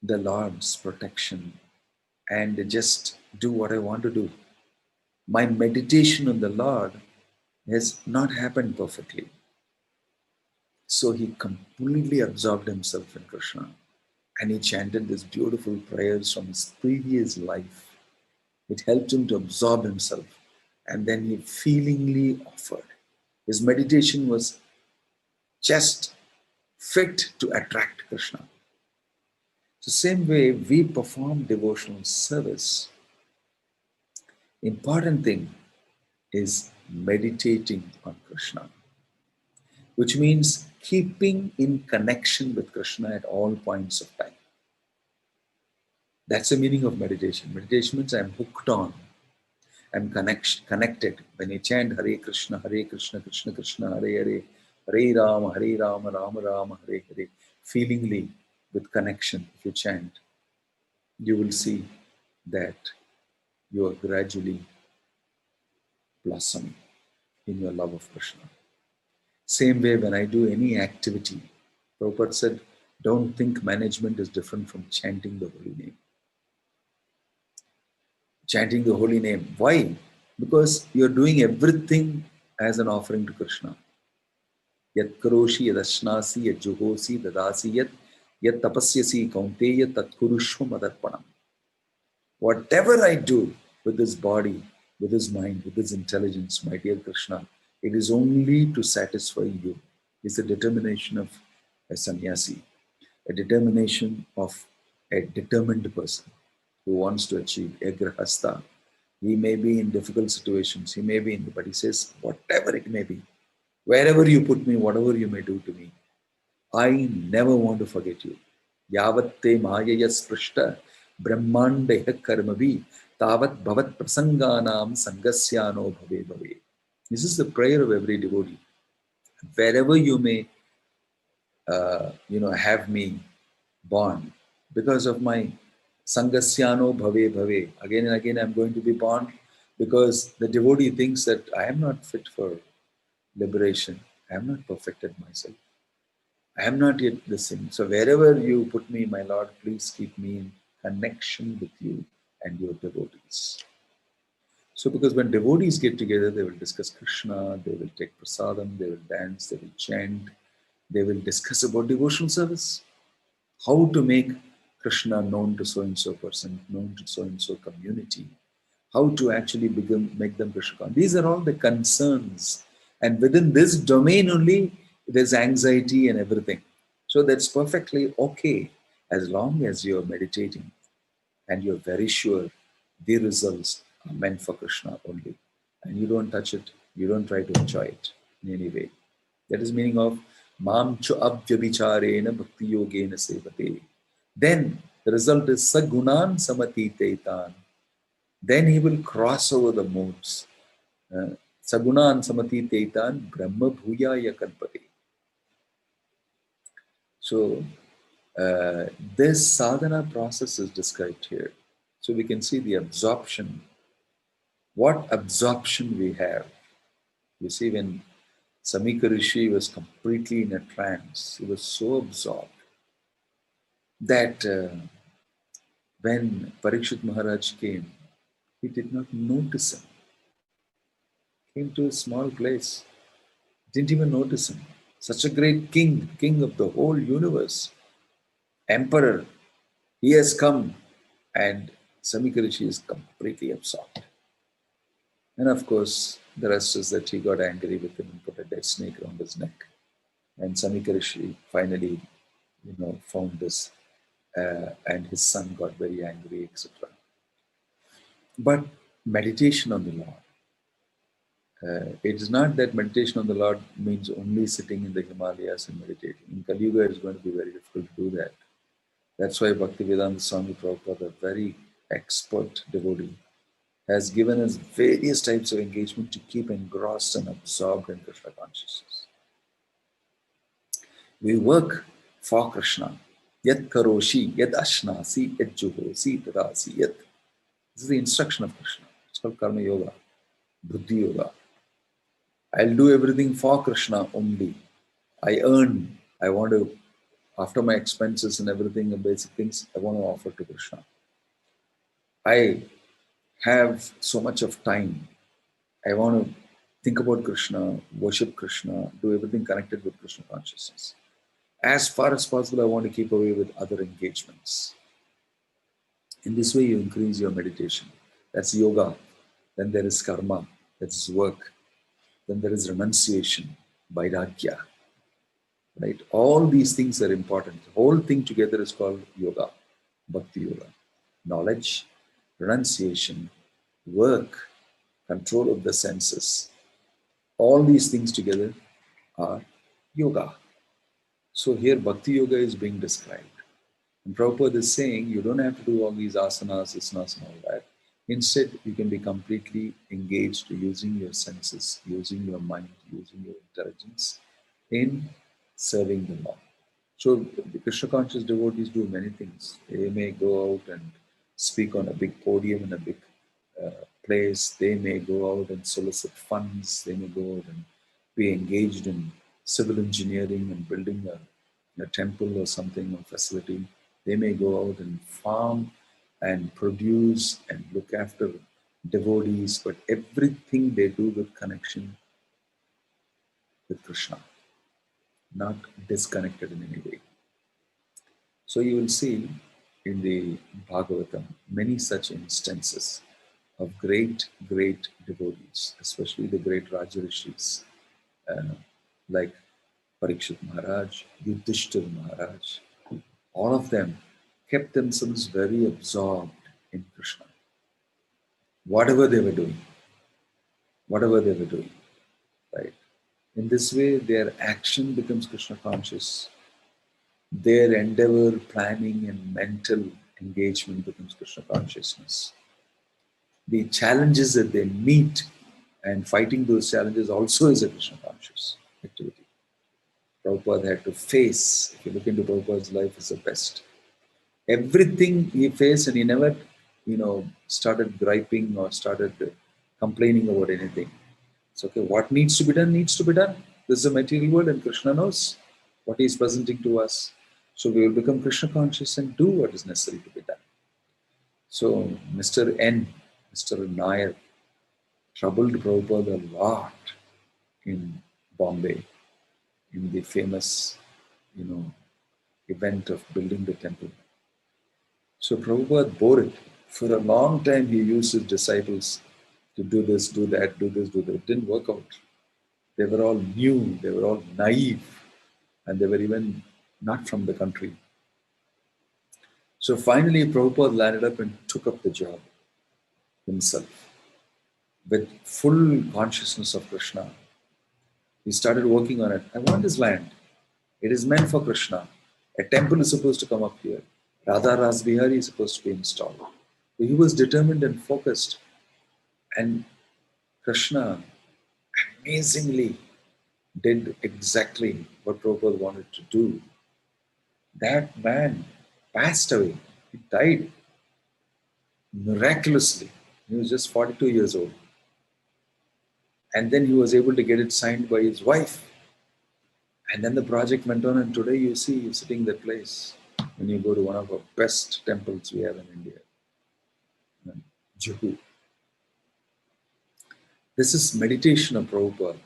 the Lord's protection and just do what I want to do? My meditation on the Lord has not happened perfectly. So he completely absorbed himself in Krishna, and he chanted these beautiful prayers from his previous life. It helped him to absorb himself, and then he feelingly offered. His meditation was just fit to attract Krishna. So same way we perform devotional service, important thing is meditating on Krishna, which means keeping in connection with Krishna at all points of time. That's the meaning of meditation. Meditation means I'm hooked on, I'm connected. When you chant Hare Krishna, Krishna Krishna, Hare Hare, Hare Rama, Rama Rama, Hare Hare, feelingly with connection, if you chant, you will see that you are gradually blossoming in your love of Krishna. Same way when I do any activity, Prabhupada said, don't think management is different from chanting the holy name. Chanting the holy name. Why? Because you're doing everything as an offering to Krishna. Yat karoshi, yad ashnasi, yad juhosi, dadasi, yat tapasyasi kaunteya, tat kurushva madarpanam. Whatever I do with this body, with this mind, with this intelligence, my dear Krishna, it is only to satisfy you. It's a determination of a sannyasi, a determination of a determined person who wants to achieve a grahastha. He may be in difficult situations, he may be in, but he says, whatever it may be, wherever you put me, whatever you may do to me, I never want to forget you. Yavatte mayaya sprishta brahmandeha karmavi tavat bhavat prasanganam sangasyano bhave bhave. This is the prayer of every devotee. Wherever you may, have me born, because of my sangasyano bhave bhave. Again and again, I'm going to be born because the devotee thinks that I am not fit for liberation. I am not perfected myself. I am not yet the same. So wherever you put me, my Lord, please keep me in connection with you and your devotees. So because when devotees get together, they will discuss Krishna, they will take prasadam, they will dance, they will chant, they will discuss about devotional service. How to make Krishna known to so-and-so person, known to so-and-so community. How to actually make them Krishna. These are all the concerns. And within this domain only, there's anxiety and everything. So that's perfectly okay as long as you're meditating and you're very sure the results are meant for Krishna only. And you don't touch it, you don't try to enjoy it in any way. That is meaning of Mam chu abhyabhicharena bhakti yogena sevate. Then the result is sagunan samatitaitan. Then he will cross over the modes. Sagunan samatitaitan brahma bhuyaya kalpate. So this sadhana process is described here. So we can see the absorption. What absorption we have. You see, when Samika Rishi was completely in a trance, he was so absorbed that when Parikshit Maharaj came, he did not notice him. Came to a small place, didn't even notice him. Such a great king of the whole universe, emperor, he has come, and Samika Rishi is completely absorbed. And of course, the rest is that he got angry with him and put a dead snake around his neck. And Samika Rishi finally, found this, and his son got very angry, etc. But meditation on the Lord. It is not that meditation on the Lord means only sitting in the Himalayas and meditating. In Kali Yuga, it's going to be very difficult to do that. That's why Bhaktivedanta Swami Prabhupada, a very expert devotee, has given us various types of engagement to keep engrossed and absorbed in Krishna consciousness. We work for Krishna. Yat karoshi, yat ashnasi, yat juhosi, tadasi, yat. This is the instruction of Krishna. It's called Karma Yoga, Buddhi Yoga. I'll do everything for Krishna only. I earn. I want to, after my expenses and everything, and basic things, I want to offer to Krishna. I have so much of time. I want to Think about Krishna, worship Krishna, do everything connected with Krishna consciousness. As far as possible, I want to keep away with other engagements. In this way, you increase your meditation. That's yoga. Then there is karma, that's work. Then there is renunciation, vairagya, right? All these things are important. The whole thing together is called yoga, bhakti yoga. Knowledge, renunciation, work, control of the senses. All these things together are yoga. So here Bhakti Yoga is being described. And Prabhupada is saying you don't have to do all these asanas, asanas and all that. Instead, you can be completely engaged using your senses, using your mind, using your intelligence in serving the Lord. So the Krishna conscious devotees do many things. They may go out and speak on a big podium in a big place. They may go out and solicit funds. They may go out and be engaged in civil engineering and building a temple or something, or facility. They may go out and farm and produce and look after devotees, but everything they do with connection with Krishna, not disconnected in any way. So you will see in the Bhagavatam many such instances of great, great devotees, especially the great Rajarishis, like Parikshit Maharaj, Yudhishthir Maharaj. All of them kept themselves very absorbed in Krishna. Whatever they were doing, right? In this way, their action becomes Krishna conscious. Their endeavor, planning, and mental engagement becomes Krishna consciousness. The challenges that they meet and fighting those challenges also is a Krishna conscious activity. Prabhupada had to face, if you look into Prabhupada's life, is the best. Everything he faced, and he never, started griping or started complaining about anything. It's okay, what needs to be done needs to be done. This is a material world and Krishna knows what he is presenting to us. So we will become Krishna conscious and do what is necessary to be done. So Mr. Nair, troubled Prabhupada a lot in Bombay, in the famous, event of building the temple. So Prabhupada bore it. For a long time, he used his disciples to do this, do that, do this, do that. It didn't work out. They were all new, they were all naive, and they were even not from the country. So finally, Prabhupada landed up and took up the job himself with full consciousness of Krishna. He started working on it. I want this land. It is meant for Krishna. A temple is supposed to come up here. Radha Ras Bihari is supposed to be installed. So he was determined and focused. And Krishna amazingly did exactly what Prabhupada wanted to do. That man passed away. He died miraculously. He was just 42 years old. And then he was able to get it signed by his wife. And then the project went on, and today you see you sitting in that place when you go to one of our best temples we have in India, Juhu. This is meditation of Prabhupada.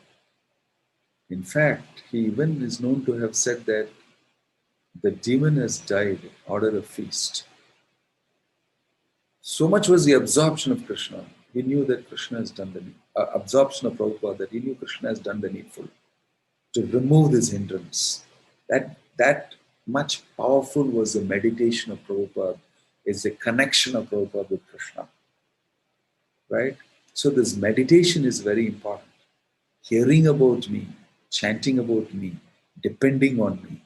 In fact, he even is known to have said that the demon has died, order a feast. So much was the absorption of Krishna. He knew that Krishna has done the absorption of Prabhupada, that he knew Krishna has done the needful to remove this hindrance. That much powerful was the meditation of Prabhupada, is the connection of Prabhupada with Krishna. Right? So this meditation is very important. Hearing about me, chanting about me, depending on me.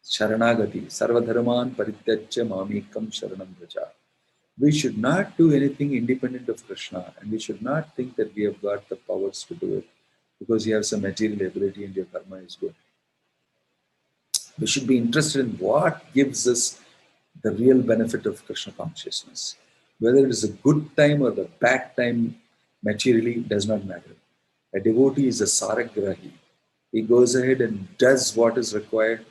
Sharanagati, sarvadharman parityajya mamekam sharanam vraja. We should not do anything independent of Krishna, and we should not think that we have got the powers to do it because you have some material ability and your karma is good. We should be interested in what gives us the real benefit of Krishna consciousness. Whether it is a good time or the bad time materially does not matter. A devotee is a saragrahi. He goes ahead and does what is required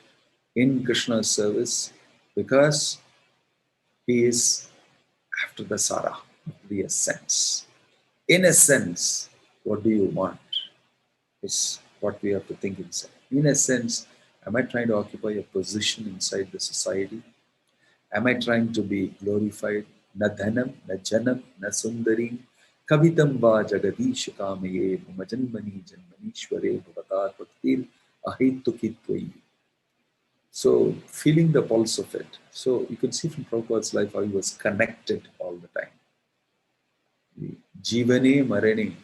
in Krishna's service because he is after the sara, the essence. In essence, what do you want? is what we have to think inside. In a sense, am I trying to occupy a position inside the society? Am I trying to be glorified? Na dhanam, na janam, na sundarim, kavitam va jagadish kamaye, majanmani janmanishware bhavatar bhaktir ahitukitvayi. So, feeling the pulse of it. So, you can see from Prabhupada's life how he was connected all the time. Jivane marane,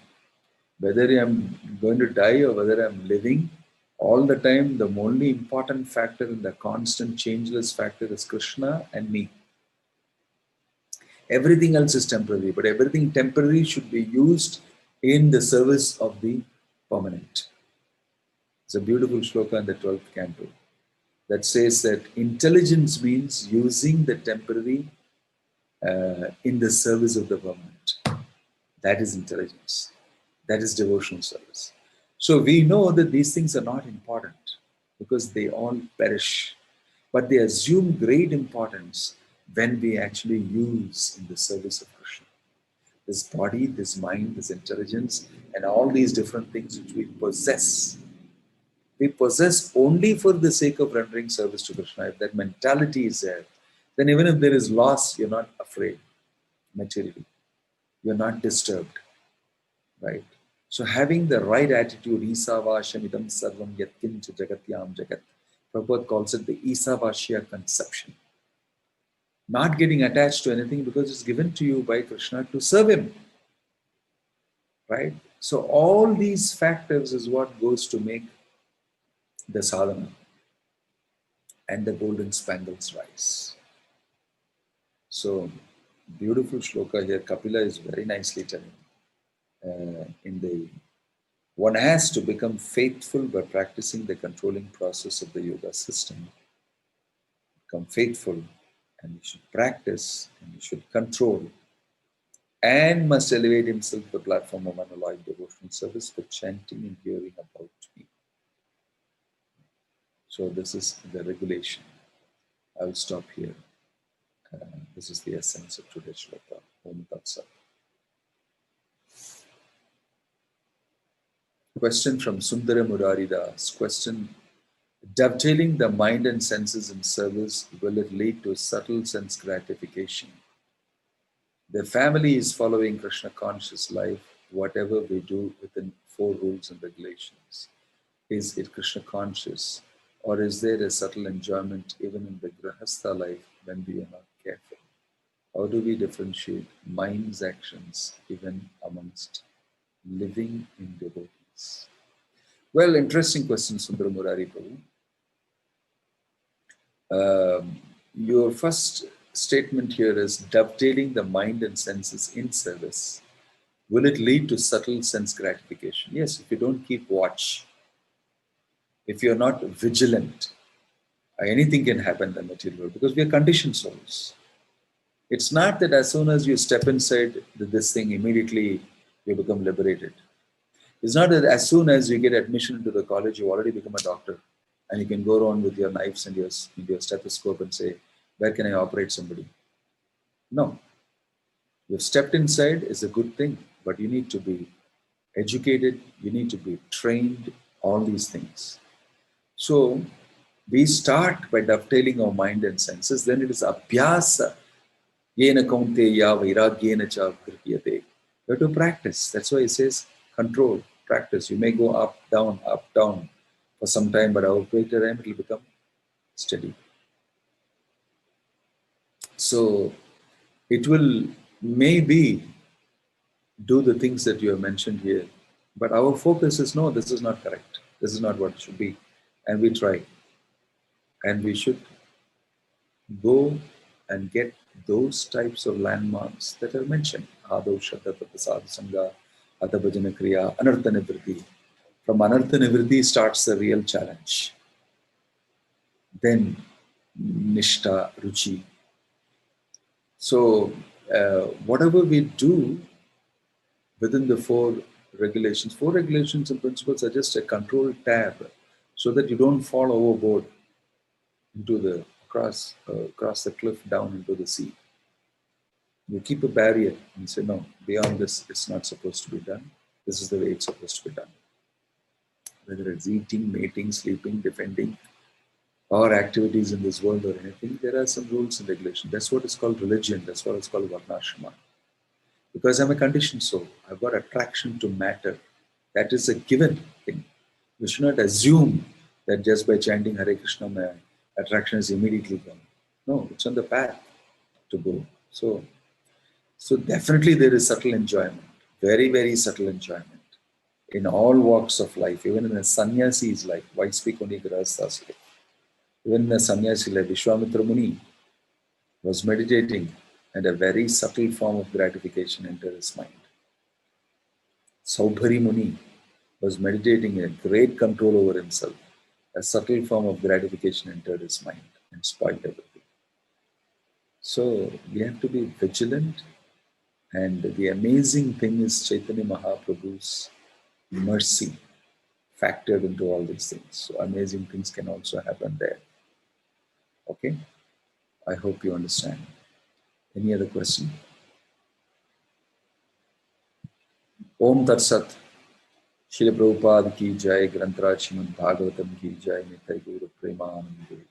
whether I'm going to die or whether I'm living, all the time, the only important factor and the constant changeless factor is Krishna and me. Everything else is temporary, but everything temporary should be used in the service of the permanent. It's a beautiful shloka in the 12th canto that says that intelligence means using the temporary in the service of the permanent. That is intelligence. That is devotional service. So we know that these things are not important because they all perish, but they assume great importance when we actually use in the service of Krishna. This body, this mind, this intelligence, and all these different things which we possess only for the sake of rendering service to Krishna. If that mentality is there, then even if there is loss, you're not afraid materially. You're not disturbed, right? So having the right attitude, Isavashamidam sarvam yatkincha jagatyam jagat. Prabhupada calls it the Isavashya conception. Not getting attached to anything because it's given to you by Krishna to serve him, right? So all these factors is what goes to make the sadhana and the golden spangles rise. So beautiful shloka here. Kapila is very nicely telling. One has to become faithful by practicing the controlling process of the yoga system. Become faithful, and you should practice, and you should control, and must elevate himself to the platform of unalloyed devotional service for chanting and hearing about me. So this is the regulation. I will stop here. This is the essence of today's shloka. Om Tat Sat. Question from Sundara Murari Das. Question: dovetailing the mind and senses in service, will it lead to subtle sense gratification? The family is following Krishna conscious life, whatever we do within 4 rules and regulations. Is it Krishna conscious, or is there a subtle enjoyment even in the Grahastha life when we are not careful? How do we differentiate mind's actions even amongst living in devotees? Well, interesting question, Sundara Murari Prabhu. Your first statement here is dovetailing the mind and senses in service. Will it lead to subtle sense gratification? Yes, if you don't keep watch, if you're not vigilant, anything can happen in the material world because we are conditioned souls. It's not that as soon as you step inside this thing, immediately you become liberated. It's not that as soon as you get admission into the college, you already become a doctor and you can go around with your knives and your stethoscope and say, where can I operate somebody? No. You've stepped inside is a good thing, but you need to be educated, you need to be trained, all these things. So we start by dovetailing our mind and senses, then it is abhyasa. Yena kaunteya vairagyena cha grihiyate. You have to practice. That's why it says control, practice. You may go up, down for some time, but over a period of time it will become steady. So it will maybe do the things that you have mentioned here, but our focus is no, this is not correct. This is not what it should be. And we try. And we should go and get those types of landmarks that are mentioned. Adav Shraddha Tapasad Sangha, Adabhajana Kriya, Anartha Nivritti. From Anartha Nivritti starts the real challenge. Then Nishta, Ruchi. So whatever we do within the 4 regulations and principles are just a control tab so that you don't fall overboard into the across the cliff down into the sea. You keep a barrier and say, no, beyond this, it's not supposed to be done. This is the way it's supposed to be done. whether it's eating, mating, sleeping, defending, or activities in this world or anything, there are some rules and regulations. That's what is called religion. That's what is called varnashrama. Because I'm a conditioned soul, I've got attraction to matter. That is a given thing. We should not assume that just by chanting Hare Krishna, my attraction is immediately gone. No, it's on the path to go. So definitely there is subtle enjoyment, very, very subtle enjoyment in all walks of life, even in a sannyasi's life. Why speak only Grahastha's life? Even in a sannyasi life, Vishwamitra Muni was meditating and a very subtle form of gratification entered his mind. Saubhari Muni was meditating in great control over himself. A subtle form of gratification entered his mind and spoiled everything. So we have to be vigilant. And the amazing thing is Chaitanya Mahaprabhu's mercy factored into all these things. So amazing things can also happen there. Okay? I hope you understand. Any other question? Om Tat Sat. Srila Prabhupada ki jai, Grantaraj Srimad Bhagavatam ki jai, Nitai Guru Premanande.